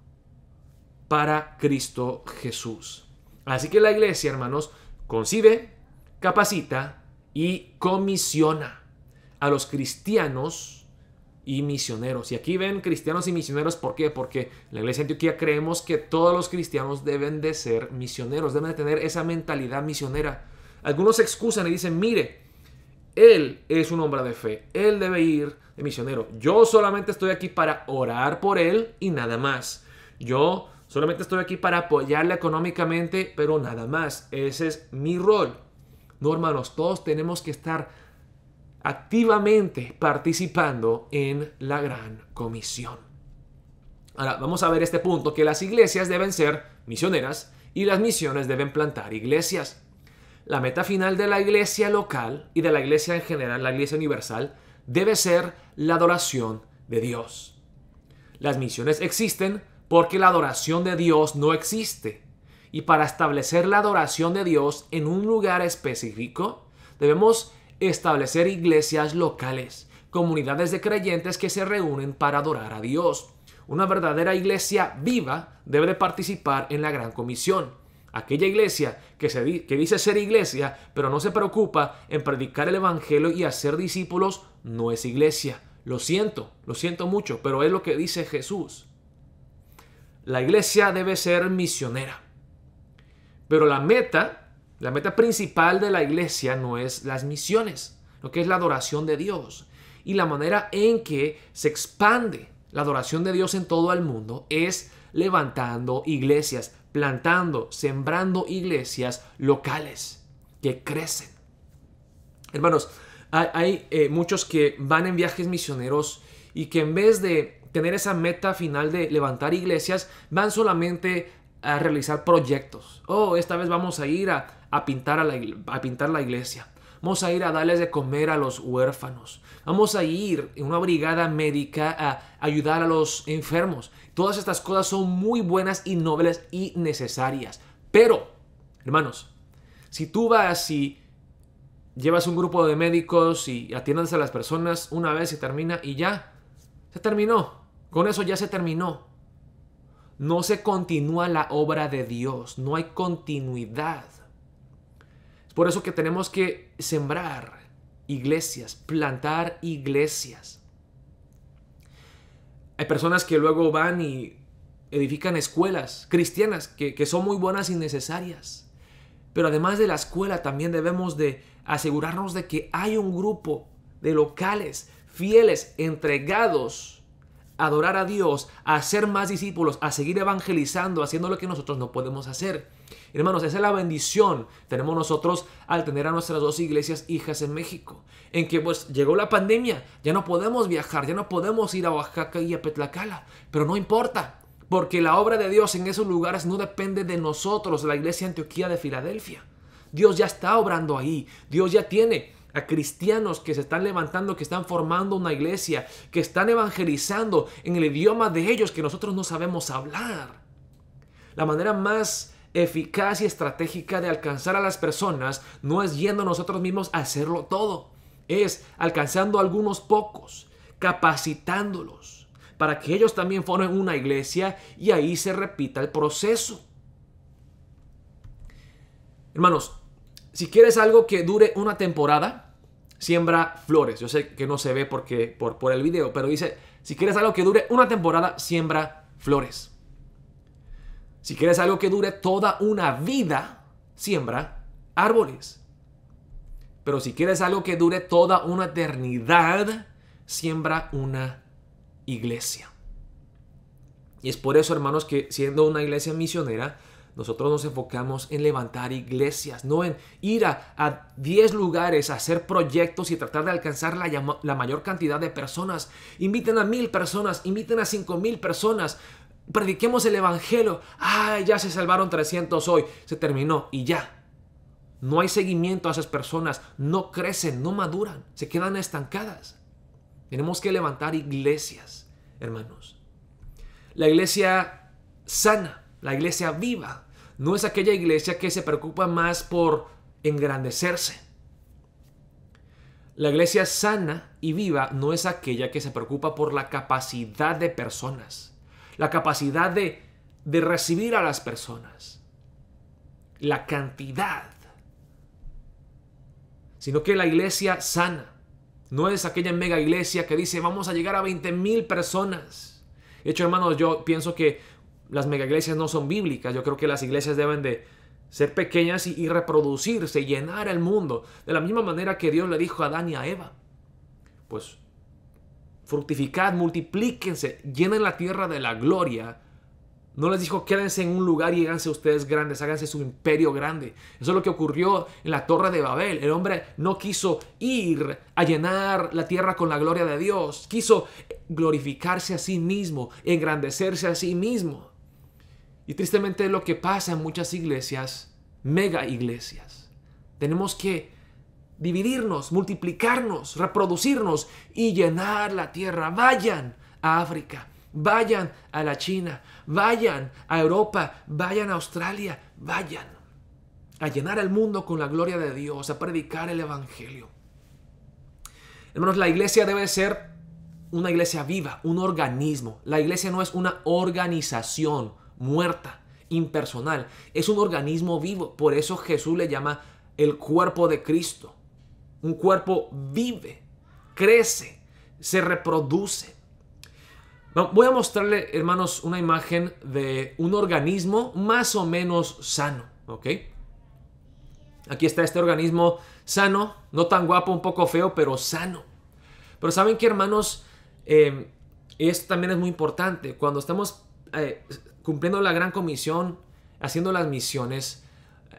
para Cristo Jesús. Así que la iglesia, hermanos, concibe, capacita y comisiona a los cristianos y misioneros. Y aquí ven cristianos y misioneros, ¿por qué? Porque en la iglesia de Antioquía creemos que todos los cristianos deben de ser misioneros, deben de tener esa mentalidad misionera. Algunos se excusan y dicen, mire, él es un hombre de fe, él debe ir de misionero. Yo solamente estoy aquí para orar por él y nada más. Yo solamente estoy aquí para apoyarle económicamente, pero nada más. Ese es mi rol. No, hermanos, todos tenemos que estar activamente participando en la gran comisión. Ahora, vamos a ver este punto, que las iglesias deben ser misioneras y las misiones deben plantar iglesias. La meta final de la iglesia local y de la iglesia en general, la iglesia universal, debe ser la adoración de Dios. Las misiones existen porque la adoración de Dios no existe. Y para establecer la adoración de Dios en un lugar específico, debemos establecer iglesias locales, comunidades de creyentes que se reúnen para adorar a Dios. Una verdadera iglesia viva debe de participar en la gran comisión. Aquella iglesia que dice ser iglesia, pero no se preocupa en predicar el evangelio y hacer discípulos, no es iglesia. Lo siento mucho, pero es lo que dice Jesús. La iglesia debe ser misionera. Pero la meta principal de la iglesia no es las misiones, lo que es la adoración de Dios. Y la manera en que se expande la adoración de Dios en todo el mundo es levantando iglesias, plantando, sembrando iglesias locales que crecen. Hermanos, hay muchos que van en viajes misioneros y que en vez de tener esa meta final de levantar iglesias, van solamente a realizar proyectos. Esta vez vamos a ir a pintar la iglesia. Vamos a ir a darles de comer a los huérfanos. Vamos a ir en una brigada médica a ayudar a los enfermos. Todas estas cosas son muy buenas y nobles y necesarias. Pero, hermanos, si tú vas y llevas un grupo de médicos y atiendes a las personas una vez, se termina y ya, se terminó. Con eso ya se terminó. No se continúa la obra de Dios. No hay continuidad. Es por eso que tenemos que sembrar iglesias, plantar iglesias. Hay personas que luego van y edifican escuelas cristianas que son muy buenas y necesarias. Pero además de la escuela también debemos de asegurarnos de que hay un grupo de locales fieles, entregados a adorar a Dios, a hacer más discípulos, a seguir evangelizando, haciendo lo que nosotros no podemos hacer. Hermanos, esa es la bendición tenemos nosotros al tener a nuestras dos iglesias hijas en México, en que pues llegó la pandemia, ya no podemos viajar, ya no podemos ir a Oaxaca y a Tlaxcala, pero no importa, porque la obra de Dios en esos lugares no depende de nosotros, la iglesia Antioquía de Filadelfia. Dios ya está obrando ahí, Dios ya tiene a cristianos que se están levantando, que están formando una iglesia, que están evangelizando en el idioma de ellos que nosotros no sabemos hablar. La manera más eficaz y estratégica de alcanzar a las personas no es yendo nosotros mismos a hacerlo todo, es alcanzando a algunos pocos, capacitándolos para que ellos también formen una iglesia y ahí se repita el proceso. Hermanos, si quieres algo que dure una temporada, siembra flores. Yo sé que no se ve porque por el video, pero dice, si quieres algo que dure una temporada, siembra flores. Si quieres algo que dure toda una vida, siembra árboles. Pero si quieres algo que dure toda una eternidad, siembra una iglesia. Y es por eso, hermanos, que siendo una iglesia misionera, nosotros nos enfocamos en levantar iglesias, no en ir a 10 lugares a hacer proyectos y tratar de alcanzar la mayor cantidad de personas. Inviten a 1000 personas, inviten a 5000 personas. Prediquemos el evangelio. Ya se salvaron 300 hoy. Se terminó y ya. No hay seguimiento a esas personas. No crecen, no maduran. Se quedan estancadas. Tenemos que levantar iglesias, hermanos. La iglesia sana, la iglesia viva, no es aquella iglesia que se preocupa más por engrandecerse. La iglesia sana y viva no es aquella que se preocupa por la capacidad de personas, la capacidad de recibir a las personas, la cantidad, sino que la iglesia sana no es aquella mega iglesia que dice vamos a llegar a 20,000 personas. De hecho, hermanos, yo pienso que las mega iglesias no son bíblicas. Yo creo que las iglesias deben de ser pequeñas y reproducirse, llenar el mundo. De la misma manera que Dios le dijo a Adán y a Eva. Pues fructificad, multiplíquense, llenen la tierra de la gloria. No les dijo quédense en un lugar y háganse ustedes grandes, háganse su imperio grande. Eso es lo que ocurrió en la Torre de Babel. El hombre no quiso ir a llenar la tierra con la gloria de Dios. Quiso glorificarse a sí mismo, engrandecerse a sí mismo. Y tristemente es lo que pasa en muchas iglesias, mega iglesias. Tenemos que dividirnos, multiplicarnos, reproducirnos y llenar la tierra. Vayan a África, vayan a la China, vayan a Europa, vayan a Australia, vayan a llenar el mundo con la gloria de Dios, a predicar el evangelio. Hermanos, la iglesia debe ser una iglesia viva, un organismo. La iglesia no es una organización muerta, impersonal. Es un organismo vivo. Por eso Jesús le llama el cuerpo de Cristo. Un cuerpo vive, crece, se reproduce. Voy a mostrarle, hermanos, una imagen de un organismo más o menos sano, ¿ok? Aquí está este organismo sano, no tan guapo, un poco feo, pero sano. Pero ¿saben qué, hermanos? Esto también es muy importante. Cuando estamos cumpliendo la gran comisión, haciendo las misiones,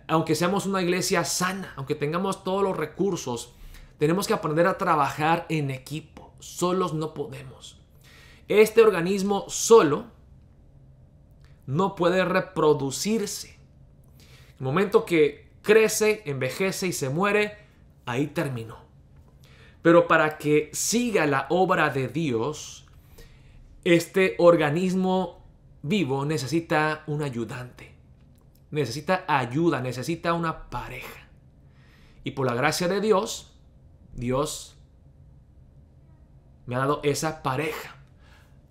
aunque seamos una iglesia sana, aunque tengamos todos los recursos, tenemos que aprender a trabajar en equipo. Solos no podemos. Este organismo solo no puede reproducirse. El momento que crece, envejece y se muere, ahí terminó. Pero para que siga la obra de Dios, este organismo vivo necesita un ayudante. Necesita ayuda, necesita una pareja. Y por la gracia de Dios, Dios me ha dado esa pareja.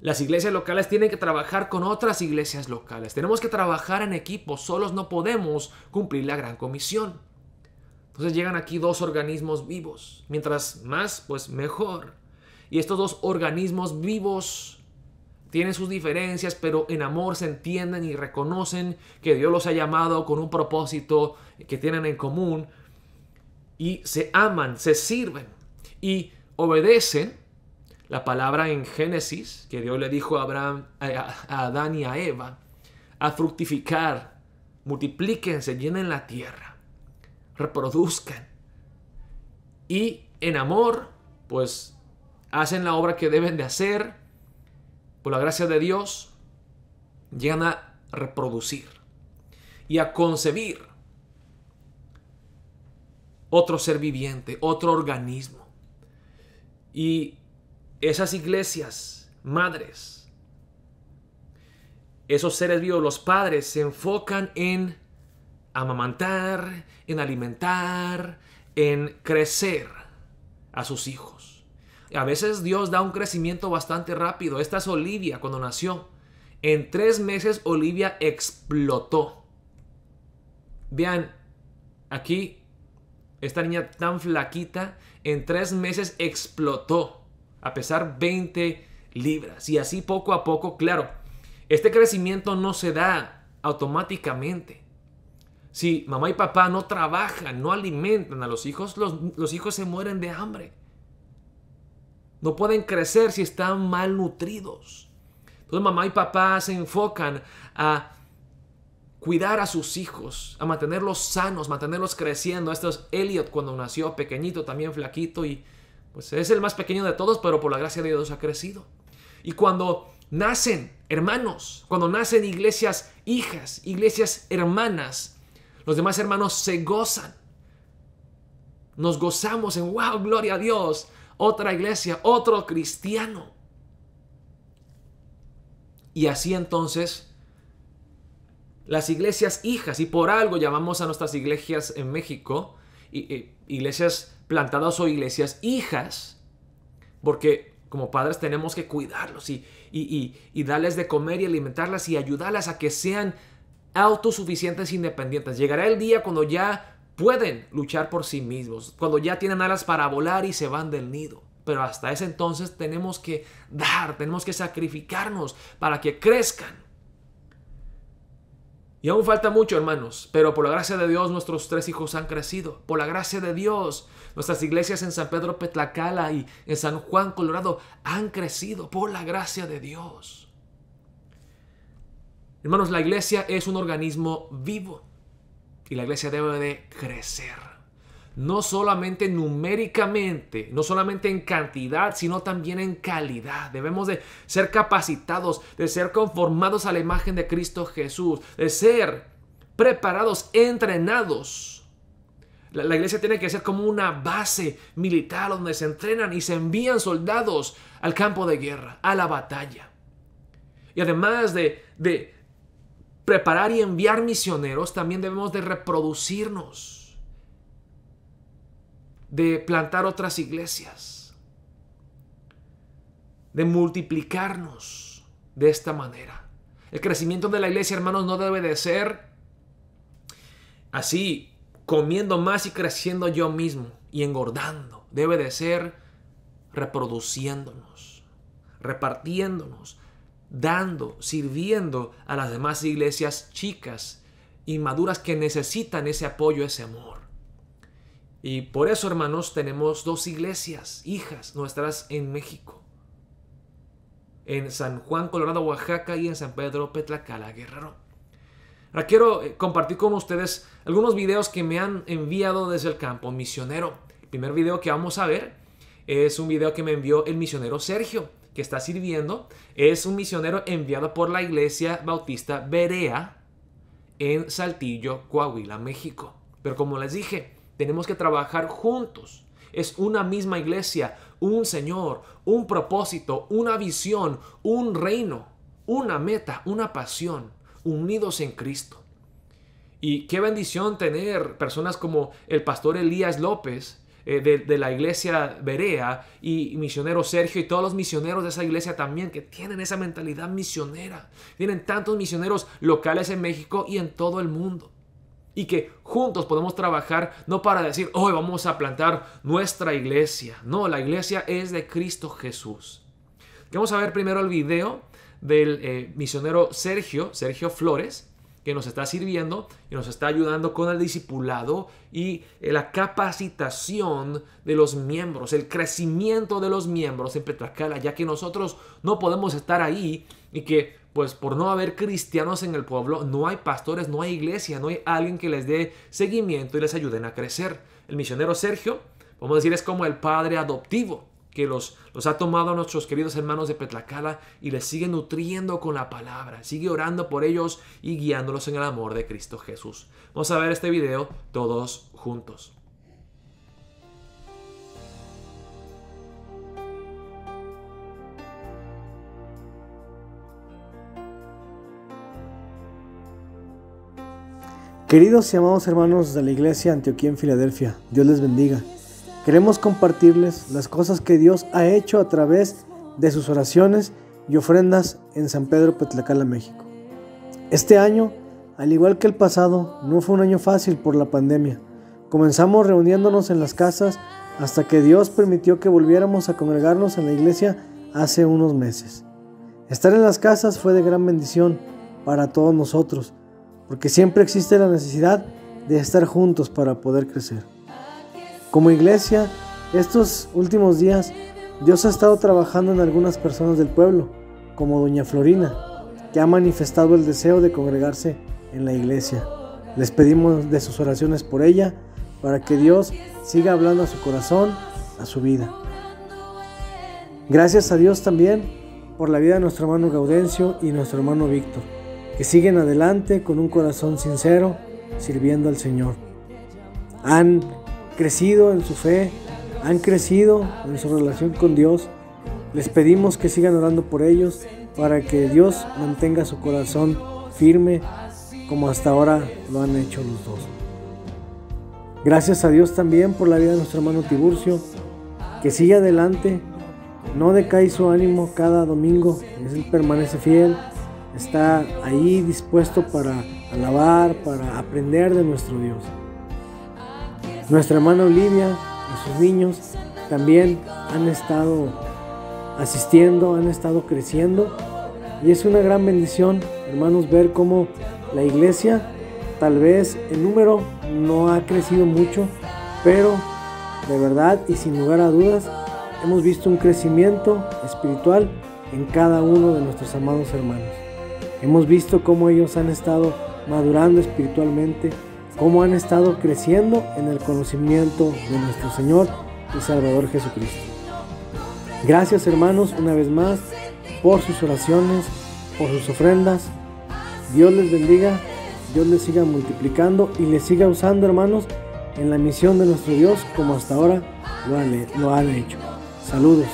Las iglesias locales tienen que trabajar con otras iglesias locales. Tenemos que trabajar en equipo. Solos no podemos cumplir la gran comisión. Entonces llegan aquí dos organismos vivos. Mientras más, pues mejor. Y estos dos organismos vivos tienen sus diferencias, pero en amor se entienden y reconocen que Dios los ha llamado con un propósito que tienen en común. Y se aman, se sirven y obedecen La palabra en Génesis, que Dios le dijo a Abraham, a Adán y a Eva, a fructificar, multiplíquense, llenen la tierra, reproduzcan. Y en amor, pues hacen la obra que deben de hacer. Por la gracia de Dios, llegan a reproducir y a concebir otro ser viviente, otro organismo. Y esas iglesias madres, esos seres vivos, los padres, se enfocan en amamantar, en alimentar, en crecer a sus hijos. A veces Dios da un crecimiento bastante rápido. Esta es Olivia cuando nació. En 3 meses Olivia explotó. Vean, aquí esta niña tan flaquita, en 3 meses explotó a pesar 20 libras. Y así poco a poco, claro, este crecimiento no se da automáticamente. Si mamá y papá no trabajan, no alimentan a los hijos, los hijos se mueren de hambre. No pueden crecer si están malnutridos. Entonces mamá y papá se enfocan a cuidar a sus hijos, a mantenerlos sanos, mantenerlos creciendo. Esto es Elliot cuando nació, pequeñito, también flaquito, y pues es el más pequeño de todos, pero por la gracia de Dios ha crecido. Y cuando nacen hermanos, cuando nacen iglesias hijas, iglesias hermanas, los demás hermanos se gozan. Nos gozamos en wow, gloria a Dios. Otra iglesia, otro cristiano. Y así entonces, las iglesias hijas, y por algo llamamos a nuestras iglesias en México iglesias plantadas o iglesias hijas, porque como padres tenemos que cuidarlos y darles de comer y alimentarlas y ayudarlas a que sean autosuficientes e independientes. Llegará el día cuando ya pueden luchar por sí mismos, cuando ya tienen alas para volar y se van del nido. Pero hasta ese entonces tenemos que dar, tenemos que sacrificarnos para que crezcan. Y aún falta mucho, hermanos, pero por la gracia de Dios nuestros 3 hijos han crecido. Por la gracia de Dios, nuestras iglesias en San Pedro Petlacala y en San Juan, Colorado, han crecido por la gracia de Dios. Hermanos, la iglesia es un organismo vivo y la iglesia debe de crecer. No solamente numéricamente, no solamente en cantidad, sino también en calidad. Debemos de ser capacitados, de ser conformados a la imagen de Cristo Jesús, de ser preparados, entrenados. La iglesia tiene que ser como una base militar donde se entrenan y se envían soldados al campo de guerra, a la batalla. Y además de preparar y enviar misioneros, también debemos de reproducirnos, de plantar otras iglesias, de multiplicarnos de esta manera. El crecimiento de la iglesia, hermanos, no debe de ser así, comiendo más y creciendo yo mismo y engordando. Debe de ser reproduciéndonos, repartiéndonos, dando, sirviendo a las demás iglesias chicas y maduras que necesitan ese apoyo, ese amor. Y por eso, hermanos, tenemos 2 iglesias hijas nuestras en México. En San Juan, Colorado, Oaxaca, y en San Pedro Petlacala, Guerrero. Ahora quiero compartir con ustedes algunos videos que me han enviado desde el campo misionero. El primer video que vamos a ver es un video que me envió el misionero Sergio, que está sirviendo. Es un misionero enviado por la Iglesia Bautista Berea en Saltillo, Coahuila, México. Pero como les dije, tenemos que trabajar juntos. Es una misma iglesia, un Señor, un propósito, una visión, un reino, una meta, una pasión, unidos en Cristo. Y qué bendición tener personas como el pastor Elías López de la iglesia Berea y misionero Sergio y todos los misioneros de esa iglesia también que tienen esa mentalidad misionera. Tienen tantos misioneros locales en México y en todo el mundo. Y que juntos podemos trabajar no para decir, hoy vamos a plantar nuestra iglesia. No, la iglesia es de Cristo Jesús. Vamos a ver primero el video del misionero Sergio Flores. que nos está sirviendo y nos está ayudando con el discipulado y la capacitación de los miembros, el crecimiento de los miembros en Petlacala, ya que nosotros no podemos estar ahí y que pues por no haber cristianos en el pueblo, no hay pastores, no hay iglesia, no hay alguien que les dé seguimiento y les ayuden a crecer. El misionero Sergio, podemos decir, es como el padre adoptivo que los ha tomado a nuestros queridos hermanos de Petlacala y les sigue nutriendo con la palabra, sigue orando por ellos y guiándolos en el amor de Cristo Jesús. Vamos a ver este video todos juntos. Queridos y amados hermanos de la Iglesia Antioquía en Filadelfia, Dios les bendiga. Queremos compartirles las cosas que Dios ha hecho a través de sus oraciones y ofrendas en San Pedro Petlacala, México. Este año, al igual que el pasado, no fue un año fácil por la pandemia. Comenzamos reuniéndonos en las casas hasta que Dios permitió que volviéramos a congregarnos en la iglesia hace unos meses. Estar en las casas fue de gran bendición para todos nosotros, porque siempre existe la necesidad de estar juntos para poder crecer. Como iglesia, estos últimos días, Dios ha estado trabajando en algunas personas del pueblo, como doña Florina, que ha manifestado el deseo de congregarse en la iglesia. Les pedimos de sus oraciones por ella, para que Dios siga hablando a su corazón, a su vida. Gracias a Dios también por la vida de nuestro hermano Gaudencio y nuestro hermano Víctor, que siguen adelante con un corazón sincero, sirviendo al Señor. Han crecido en su fe, han crecido en su relación con Dios. Les pedimos que sigan orando por ellos para que Dios mantenga su corazón firme como hasta ahora lo han hecho los dos. Gracias a Dios también por la vida de nuestro hermano Tiburcio, que sigue adelante, no decae su ánimo cada domingo, él permanece fiel, está ahí dispuesto para alabar, para aprender de nuestro Dios. Nuestra hermana Olivia y sus niños también han estado asistiendo, han estado creciendo, y es una gran bendición, hermanos, ver cómo la iglesia, tal vez en número no ha crecido mucho, pero de verdad y sin lugar a dudas hemos visto un crecimiento espiritual en cada uno de nuestros amados hermanos. Hemos visto cómo ellos han estado madurando espiritualmente, cómo han estado creciendo en el conocimiento de nuestro Señor y Salvador Jesucristo. Gracias, hermanos, una vez más por sus oraciones, por sus ofrendas. Dios les bendiga, Dios les siga multiplicando y les siga usando, hermanos, en la misión de nuestro Dios como hasta ahora lo han hecho. Saludos.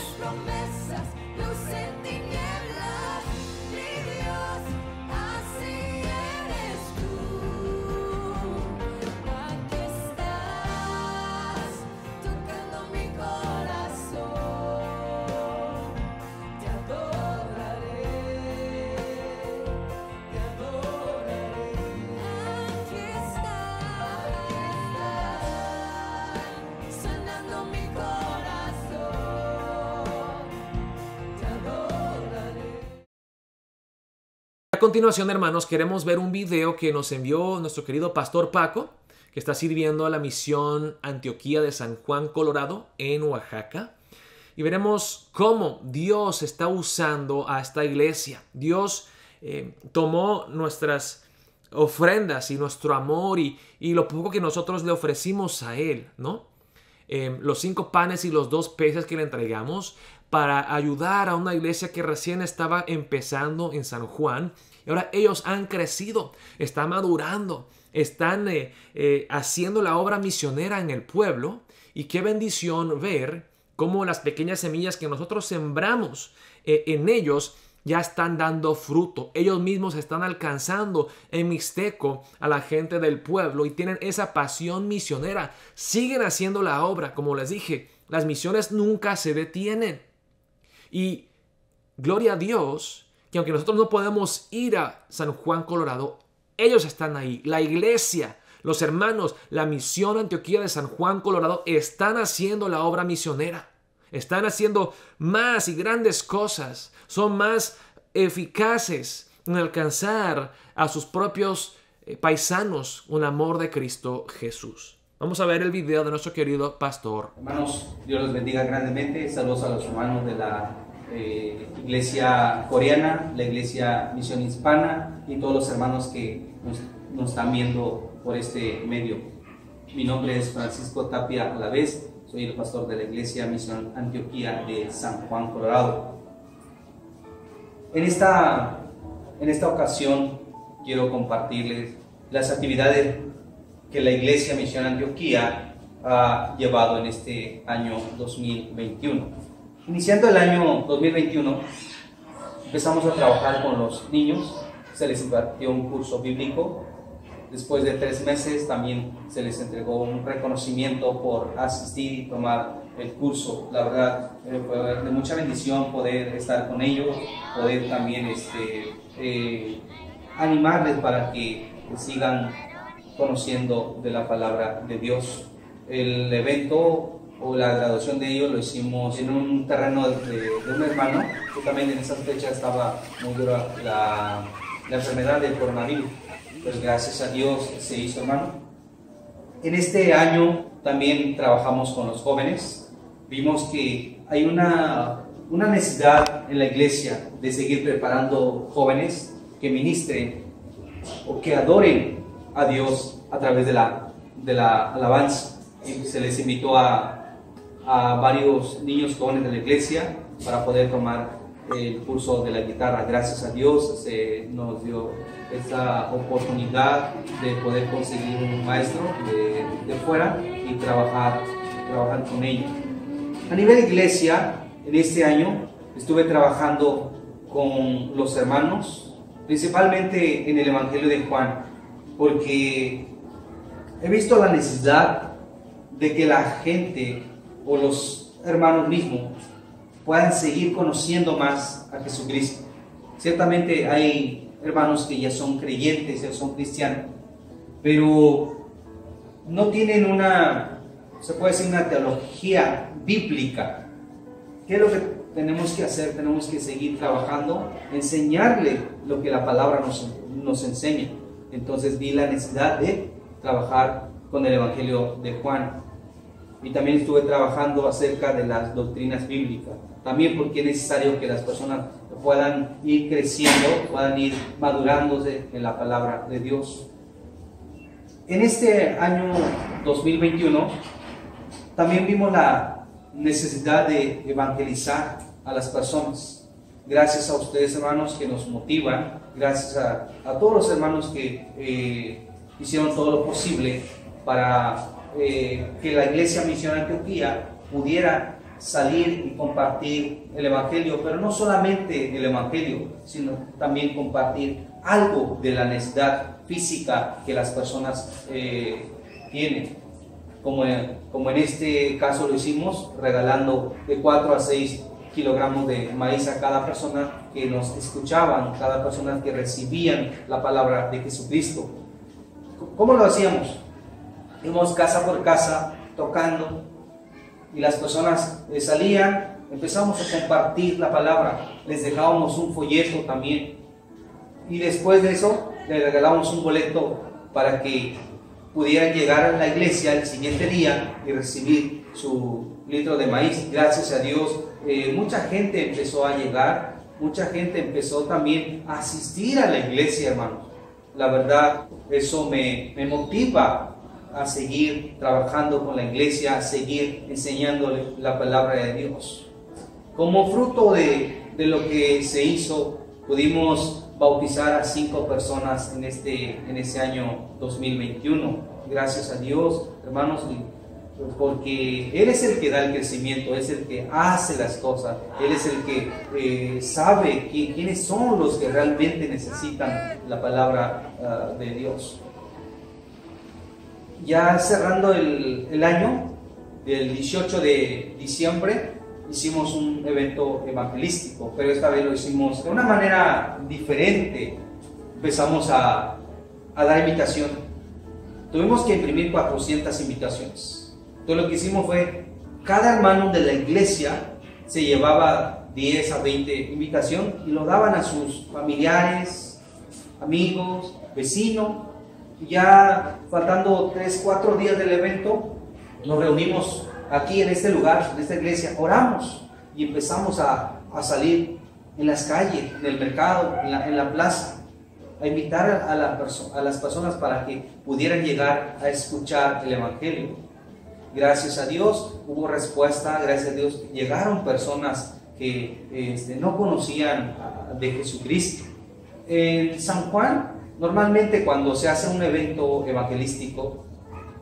A continuación, hermanos, queremos ver un video que nos envió nuestro querido pastor Paco, que está sirviendo a la misión Antioquía de San Juan, Colorado, en Oaxaca. Y veremos cómo Dios está usando a esta iglesia. Dios tomó nuestras ofrendas y nuestro amor y lo poco que nosotros le ofrecimos a Él, ¿no? Los 5 panes y los 2 peces que le entregamos para ayudar a una iglesia que recién estaba empezando en San Juan. Y ahora ellos han crecido, están madurando, están haciendo la obra misionera en el pueblo. Y qué bendición ver cómo las pequeñas semillas que nosotros sembramos en ellos ya están dando fruto. Ellos mismos están alcanzando en Mixteco a la gente del pueblo y tienen esa pasión misionera. Siguen haciendo la obra. Como les dije, las misiones nunca se detienen. Y gloria a Dios que aunque nosotros no podemos ir a San Juan, Colorado, ellos están ahí. La iglesia, los hermanos, la misión Antioquía de San Juan, Colorado, están haciendo la obra misionera. Están haciendo más y grandes cosas. Son más eficaces en alcanzar a sus propios paisanos con el amor de Cristo Jesús. Vamos a ver el video de nuestro querido pastor. Hermanos, Dios los bendiga grandemente. Saludos a los hermanos de la iglesia coreana, la iglesia Misión Hispana y todos los hermanos que nos están viendo por este medio. Mi nombre es Francisco Tapia Alavés, soy el pastor de la iglesia Misión Antioquía de San Juan, Colorado. En esta ocasión quiero compartirles las actividades que la iglesia Misión Antioquía ha llevado en este año 2021. Iniciando el año 2021, empezamos a trabajar con los niños, se les impartió un curso bíblico. Después de 3 meses también se les entregó un reconocimiento por asistir y tomar el curso. La verdad, fue de mucha bendición poder estar con ellos, poder también animarles para que sigan conociendo de la palabra de Dios. El evento o la graduación de ellos lo hicimos en un terreno de un hermano, que también en esas fechas estaba muy dura la enfermedad del coronavirus. Pues gracias a Dios se hizo, hermano. En este año también trabajamos con los jóvenes. Vimos que hay una necesidad en la iglesia de seguir preparando jóvenes que ministren o que adoren a Dios a través de la alabanza. Y se les invitó a varios niños jóvenes de la iglesia para poder tomar el curso de la guitarra. Gracias a Dios se nos dio esta oportunidad de poder conseguir un maestro de fuera y trabajar con ellos. A nivel iglesia, en este año estuve trabajando con los hermanos, principalmente en el Evangelio de Juan, porque he visto la necesidad de que la gente o los hermanos mismos puedan seguir conociendo más a Jesucristo. Ciertamente hay hermanos que ya son creyentes, ya son cristianos, pero no tienen se puede decir, una teología bíblica. ¿Qué es lo que tenemos que hacer? Tenemos que seguir trabajando, enseñarle lo que la palabra nos enseña. Entonces vi la necesidad de trabajar con el Evangelio de Juan. Y también estuve trabajando acerca de las doctrinas bíblicas. También porque es necesario que las personas puedan ir creciendo, puedan ir madurándose en la palabra de Dios. En este año 2021 también vimos la necesidad de evangelizar a las personas. Gracias a ustedes, hermanos, que nos motivan, gracias a todos los hermanos que hicieron todo lo posible para que la iglesia Misión Antioquía pudiera salir y compartir el Evangelio, pero no solamente el Evangelio, sino también compartir algo de la necesidad física que las personas tienen, como en este caso lo hicimos, regalando de 4 a 6 kilogramos de maíz a cada persona que nos escuchaban, cada persona que recibían la palabra de Jesucristo. ¿Cómo lo hacíamos? Íbamos casa por casa tocando y las personas salían, empezamos a compartir la palabra, les dejábamos un folleto también y después de eso les regalábamos un boleto para que pudieran llegar a la iglesia el siguiente día y recibir su litro de maíz. Gracias a Dios mucha gente empezó a llegar, mucha gente empezó también a asistir a la iglesia, hermanos. La verdad, eso me motiva a seguir trabajando con la iglesia, a seguir enseñándole la palabra de Dios. Como fruto de lo que se hizo, pudimos bautizar a 5 personas en este año 2021. Gracias a Dios, hermanos, porque Él es el que da el crecimiento, Él es el que hace las cosas, Él es el que sabe quiénes son los que realmente necesitan la palabra de Dios. Ya cerrando el año, el 18 de diciembre, hicimos un evento evangelístico, pero esta vez lo hicimos de una manera diferente. Empezamos a dar invitación. Tuvimos que imprimir 400 invitaciones. Entonces lo que hicimos fue, cada hermano de la iglesia se llevaba 10 a 20 invitaciones y lo daban a sus familiares, amigos, vecinos, Ya faltando 3, 4 días del evento, nos reunimos aquí en este lugar, en esta iglesia, oramos y empezamos a salir en las calles, en el mercado, en la plaza, a invitar a las personas para que pudieran llegar a escuchar el Evangelio. Gracias a Dios hubo respuesta, gracias a Dios llegaron personas que no conocían de Jesucristo. En San Juan, normalmente cuando se hace un evento evangelístico,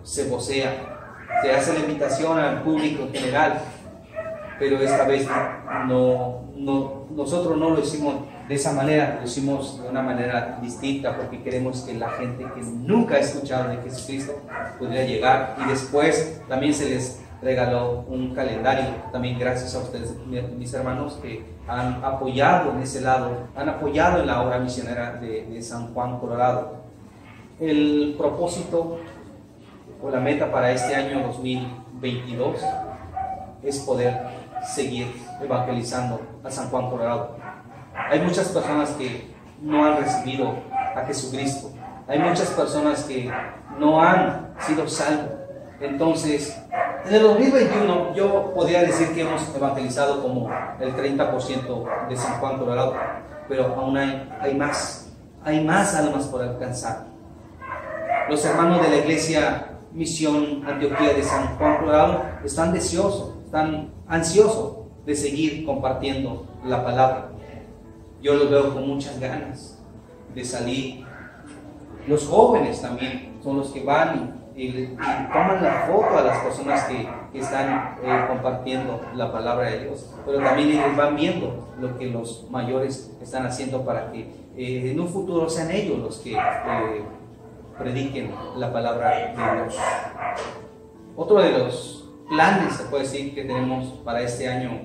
se vocea, se hace la invitación al público en general, pero esta vez nosotros no lo hicimos de esa manera, lo hicimos de una manera distinta, porque queremos que la gente que nunca ha escuchado de Jesucristo pudiera llegar. Y después también se les regaló un calendario, también gracias a ustedes, mis hermanos, que han apoyado en ese lado, han apoyado en la obra misionera de San Juan, Colorado. El propósito o la meta para este año 2022 es poder seguir evangelizando a San Juan, Colorado. Hay muchas personas que no han recibido a Jesucristo. Hay muchas personas que no han sido salvos. Entonces, en el 2021 yo podría decir que hemos evangelizado como el 30% de San Juan, Colorado, pero aún hay más almas por alcanzar. Los hermanos de la iglesia Misión Antioquía de San Juan, Colorado están deseosos, están ansiosos de seguir compartiendo la palabra. Yo los veo con muchas ganas de salir. Los jóvenes también son los que van y toman la foto a las personas que están compartiendo la palabra de Dios, pero también ellos van viendo lo que los mayores están haciendo para que en un futuro sean ellos los que prediquen la palabra de Dios. Otro de los planes, se puede decir, que tenemos para este año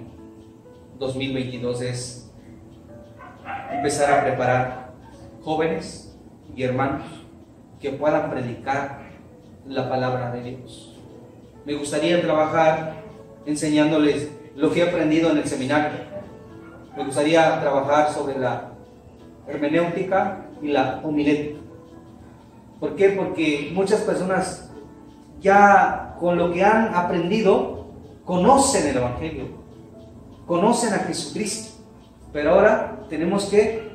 2022 es empezar a preparar jóvenes y hermanos que puedan predicar la palabra de Dios. Me gustaría trabajar enseñándoles lo que he aprendido en el seminario. Me gustaría trabajar sobre la hermenéutica y la homilética. ¿Por qué? Porque muchas personas ya con lo que han aprendido conocen el Evangelio, conocen a Jesucristo, pero ahora tenemos que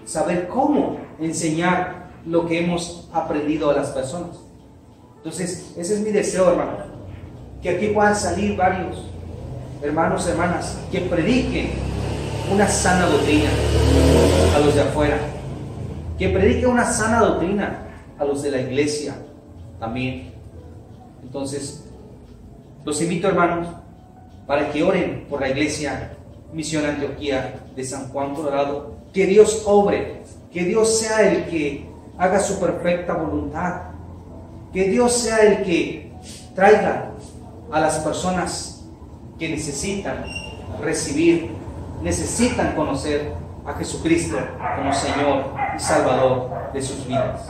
saber cómo enseñar lo que hemos aprendido a las personas. Entonces, ese es mi deseo, hermano, que aquí puedan salir varios hermanos, hermanas, que prediquen una sana doctrina a los de afuera, que prediquen una sana doctrina a los de la iglesia también. Entonces, los invito, hermanos, para que oren por la iglesia Misión Antioquía de San Juan, Colorado, que Dios obre, que Dios sea el que haga su perfecta voluntad, que Dios sea el que traiga a las personas que necesitan recibir, necesitan conocer a Jesucristo como Señor y Salvador de sus vidas.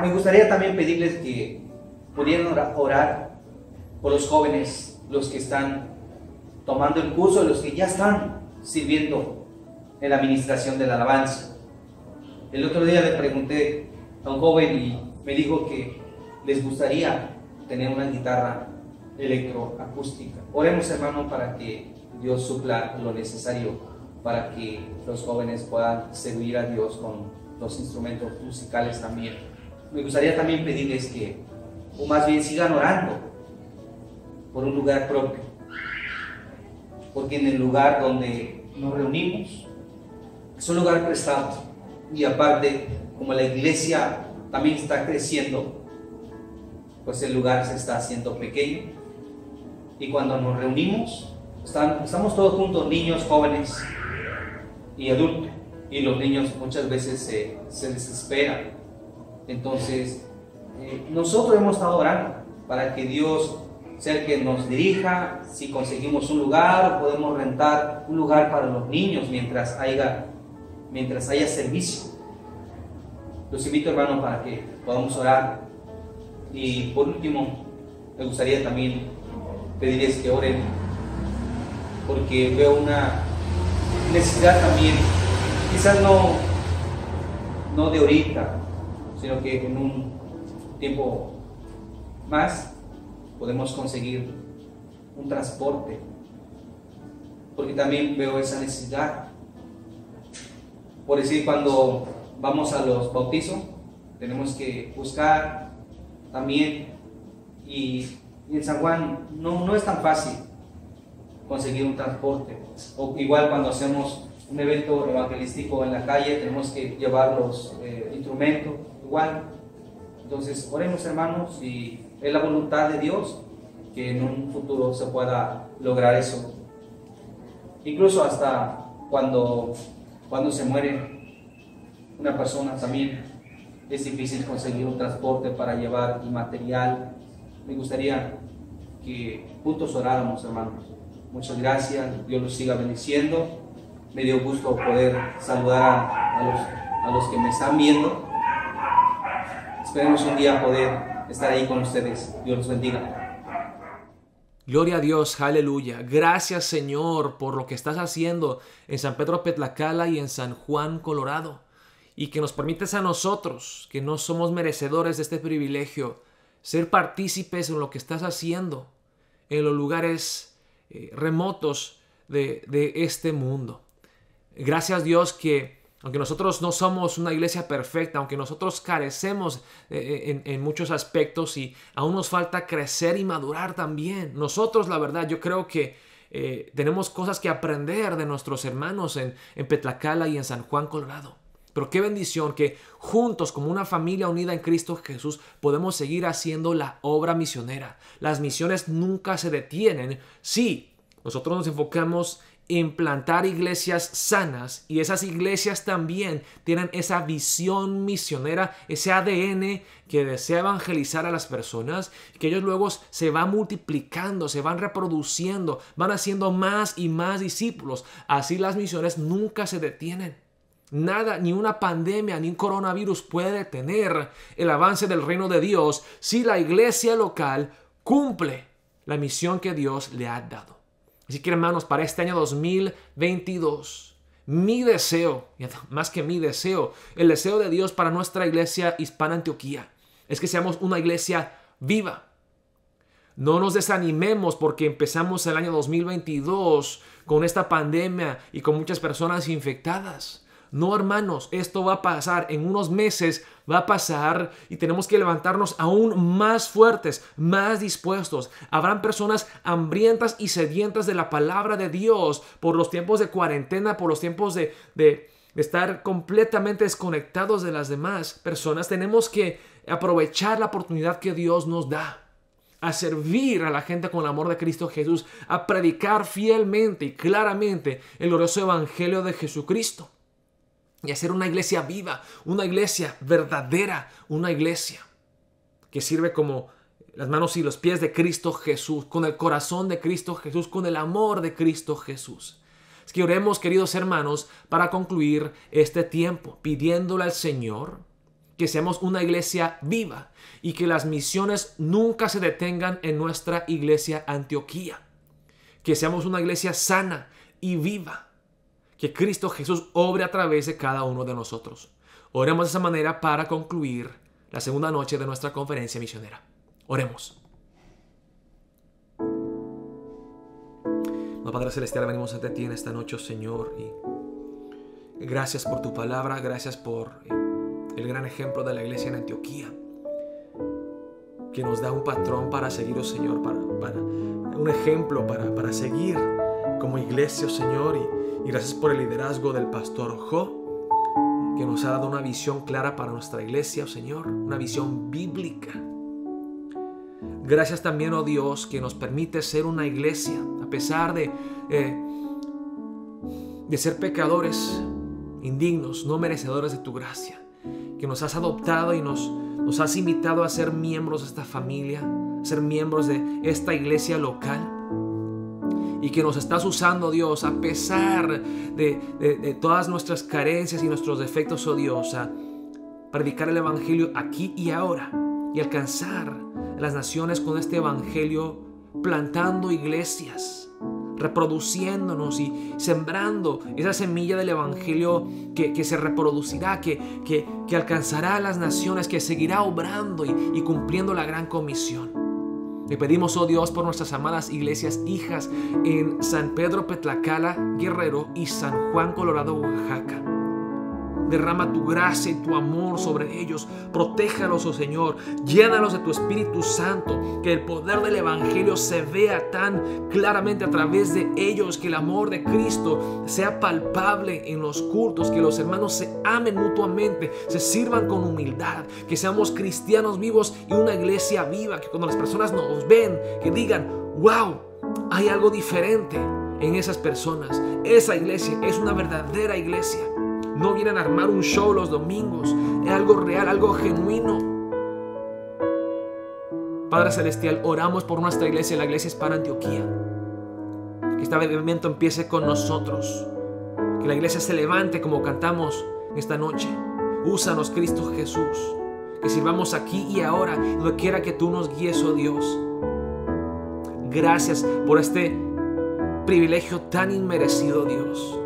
Me gustaría también pedirles que pudieran orar por los jóvenes, los que están tomando el curso, los que ya están sirviendo en la administración de la alabanza. El otro día le pregunté a un joven y me dijo que les gustaría tener una guitarra electroacústica. Oremos, hermano, para que Dios supla lo necesario para que los jóvenes puedan servir a Dios con los instrumentos musicales también. Me gustaría también pedirles que, o más bien sigan orando por un lugar propio, porque en el lugar donde nos reunimos es un lugar prestado, y aparte, como la iglesia también está creciendo, pues el lugar se está haciendo pequeño, y cuando nos reunimos estamos todos juntos, niños, jóvenes y adultos, y los niños muchas veces se desesperan. Entonces nosotros hemos estado orando para que Dios sea el que nos dirija, si conseguimos un lugar o podemos rentar un lugar para los niños mientras haya servicio. Los invito, hermanos, para que podamos orar. Y por último, me gustaría también pedirles que oren, porque veo una necesidad también, quizás no de ahorita, sino que en un tiempo más podemos conseguir un transporte, porque también veo esa necesidad. Por decir, cuando vamos a los bautizos, tenemos que buscar también, y en San Juan no es tan fácil conseguir un transporte. O igual cuando hacemos un evento evangelístico en la calle, tenemos que llevar los instrumentos, igual. Entonces, oremos, hermanos, y es la voluntad de Dios que en un futuro se pueda lograr eso. Incluso hasta cuando se muere una persona, también es difícil conseguir un transporte para llevar el material. Me gustaría que juntos oráramos, hermanos. Muchas gracias, Dios los siga bendiciendo. Me dio gusto poder saludar a los que me están viendo. Esperemos un día poder estar ahí con ustedes. Dios los bendiga. Gloria a Dios, aleluya. Gracias, Señor, por lo que estás haciendo en San Pedro Petlacala y en San Juan, Colorado. Y que nos permites a nosotros, que no somos merecedores de este privilegio, ser partícipes en lo que estás haciendo en los lugares remotos de este mundo. Gracias, Dios, que aunque nosotros no somos una iglesia perfecta, aunque nosotros carecemos en muchos aspectos y aún nos falta crecer y madurar también, nosotros, la verdad, yo creo que tenemos cosas que aprender de nuestros hermanos en Petlacala y en San Juan, Colorado. Pero qué bendición que juntos, como una familia unida en Cristo Jesús, podemos seguir haciendo la obra misionera. Las misiones nunca se detienen si nosotros nos enfocamos en plantar iglesias sanas, y esas iglesias también tienen esa visión misionera, ese ADN que desea evangelizar a las personas, que ellos luego se van multiplicando, se van reproduciendo, van haciendo más y más discípulos. Así las misiones nunca se detienen. Nada, ni una pandemia, ni un coronavirus puede detener el avance del reino de Dios si la iglesia local cumple la misión que Dios le ha dado. Así que, hermanos, para este año 2022, mi deseo, más que mi deseo, el deseo de Dios para nuestra iglesia Hispana Antioquía es que seamos una iglesia viva. No nos desanimemos porque empezamos el año 2022 con esta pandemia y con muchas personas infectadas. No, hermanos, esto va a pasar, en unos meses va a pasar y tenemos que levantarnos aún más fuertes, más dispuestos. Habrán personas hambrientas y sedientas de la palabra de Dios por los tiempos de cuarentena, por los tiempos de estar completamente desconectados de las demás personas. Tenemos que aprovechar la oportunidad que Dios nos da a servir a la gente con el amor de Cristo Jesús, a predicar fielmente y claramente el glorioso evangelio de Jesucristo. Y hacer una iglesia viva, una iglesia verdadera, una iglesia que sirve como las manos y los pies de Cristo Jesús, con el corazón de Cristo Jesús, con el amor de Cristo Jesús. Es que oremos, queridos hermanos, para concluir este tiempo, pidiéndole al Señor que seamos una iglesia viva y que las misiones nunca se detengan en nuestra iglesia Antioquía. Que seamos una iglesia sana y viva. Que Cristo Jesús obre a través de cada uno de nosotros. Oremos de esa manera para concluir la segunda noche de nuestra conferencia misionera. Oremos. Padre Celestial, venimos ante ti en esta noche, oh Señor, y gracias por tu palabra, gracias por el gran ejemplo de la iglesia en Antioquía, que nos da un patrón para seguir, oh Señor, para un ejemplo para seguir como iglesia, oh Señor, y gracias por el liderazgo del pastor Jo, que nos ha dado una visión clara para nuestra iglesia, oh Señor, una visión bíblica. Gracias también, oh Dios, que nos permite ser una iglesia, a pesar de ser pecadores, indignos, no merecedores de tu gracia, que nos has adoptado y nos has invitado a ser miembros de esta familia, a ser miembros de esta iglesia local. Y que nos estás usando, Dios, a pesar de todas nuestras carencias y nuestros defectos, oh Dios, a predicar el evangelio aquí y ahora y alcanzar las naciones con este evangelio, plantando iglesias, reproduciéndonos y sembrando esa semilla del Evangelio que se reproducirá, que alcanzará a las naciones, que seguirá obrando y cumpliendo la gran comisión. Le pedimos, oh Dios, por nuestras amadas iglesias hijas en San Pedro Petlacala, Guerrero, y San Juan Colorado, Oaxaca. Derrama tu gracia y tu amor sobre ellos. Protéjalos, oh Señor. Llénalos de tu Espíritu Santo. Que el poder del Evangelio se vea tan claramente a través de ellos. Que el amor de Cristo sea palpable en los cultos. Que los hermanos se amen mutuamente. Se sirvan con humildad. Que seamos cristianos vivos y una iglesia viva. Que cuando las personas nos ven, que digan, wow, hay algo diferente en esas personas. Esa iglesia es una verdadera iglesia. No vienen a armar un show los domingos. Es algo real, algo genuino. Padre Celestial, oramos por nuestra iglesia, la Iglesia Hispana Antioquía. Que este avivamiento empiece con nosotros. Que la iglesia se levante como cantamos esta noche. Úsanos, Cristo Jesús. Que sirvamos aquí y ahora, donde quiera que tú nos guíes, oh Dios. Gracias por este privilegio tan inmerecido, Dios.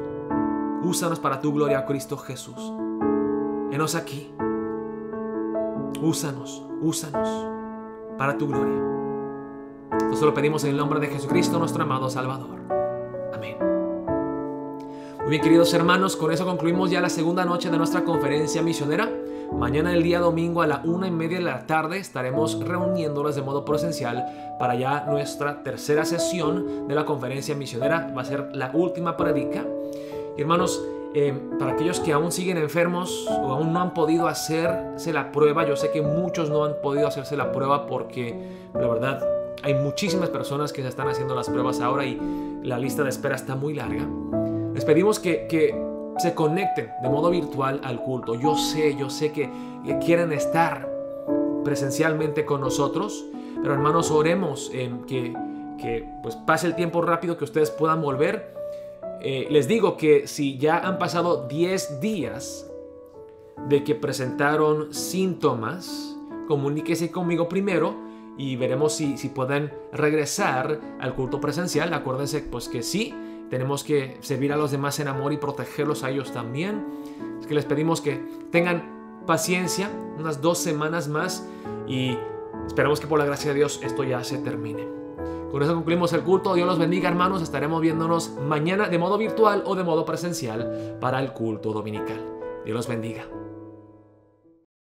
Úsanos para tu gloria, Cristo Jesús. Henos aquí. Úsanos para tu gloria. Esto lo pedimos en el nombre de Jesucristo, nuestro amado Salvador. Amén. Muy bien, queridos hermanos, con eso concluimos ya la segunda noche de nuestra conferencia misionera. Mañana, el día domingo, a la 1:30 de la tarde, estaremos reuniéndonos de modo presencial para ya nuestra tercera sesión de la conferencia misionera. Va a ser la última prédica. Y hermanos, para aquellos que aún siguen enfermos o aún no han podido hacerse la prueba, yo sé que muchos no han podido hacerse la prueba porque la verdad hay muchísimas personas que se están haciendo las pruebas ahora y la lista de espera está muy larga. Les pedimos que se conecten de modo virtual al culto. Yo sé que quieren estar presencialmente con nosotros, pero hermanos, oremos que pues pase el tiempo rápido, que ustedes puedan volver. Les digo que si ya han pasado 10 días de que presentaron síntomas, comuníquese conmigo primero y veremos si pueden regresar al culto presencial. Acuérdense pues que sí, tenemos que servir a los demás en amor y protegerlos a ellos también. Es que les pedimos que tengan paciencia unas 2 semanas más y esperamos que por la gracia de Dios esto ya se termine. Con eso concluimos el culto. Dios los bendiga, hermanos. Estaremos viéndonos mañana de modo virtual o de modo presencial para el culto dominical. Dios los bendiga.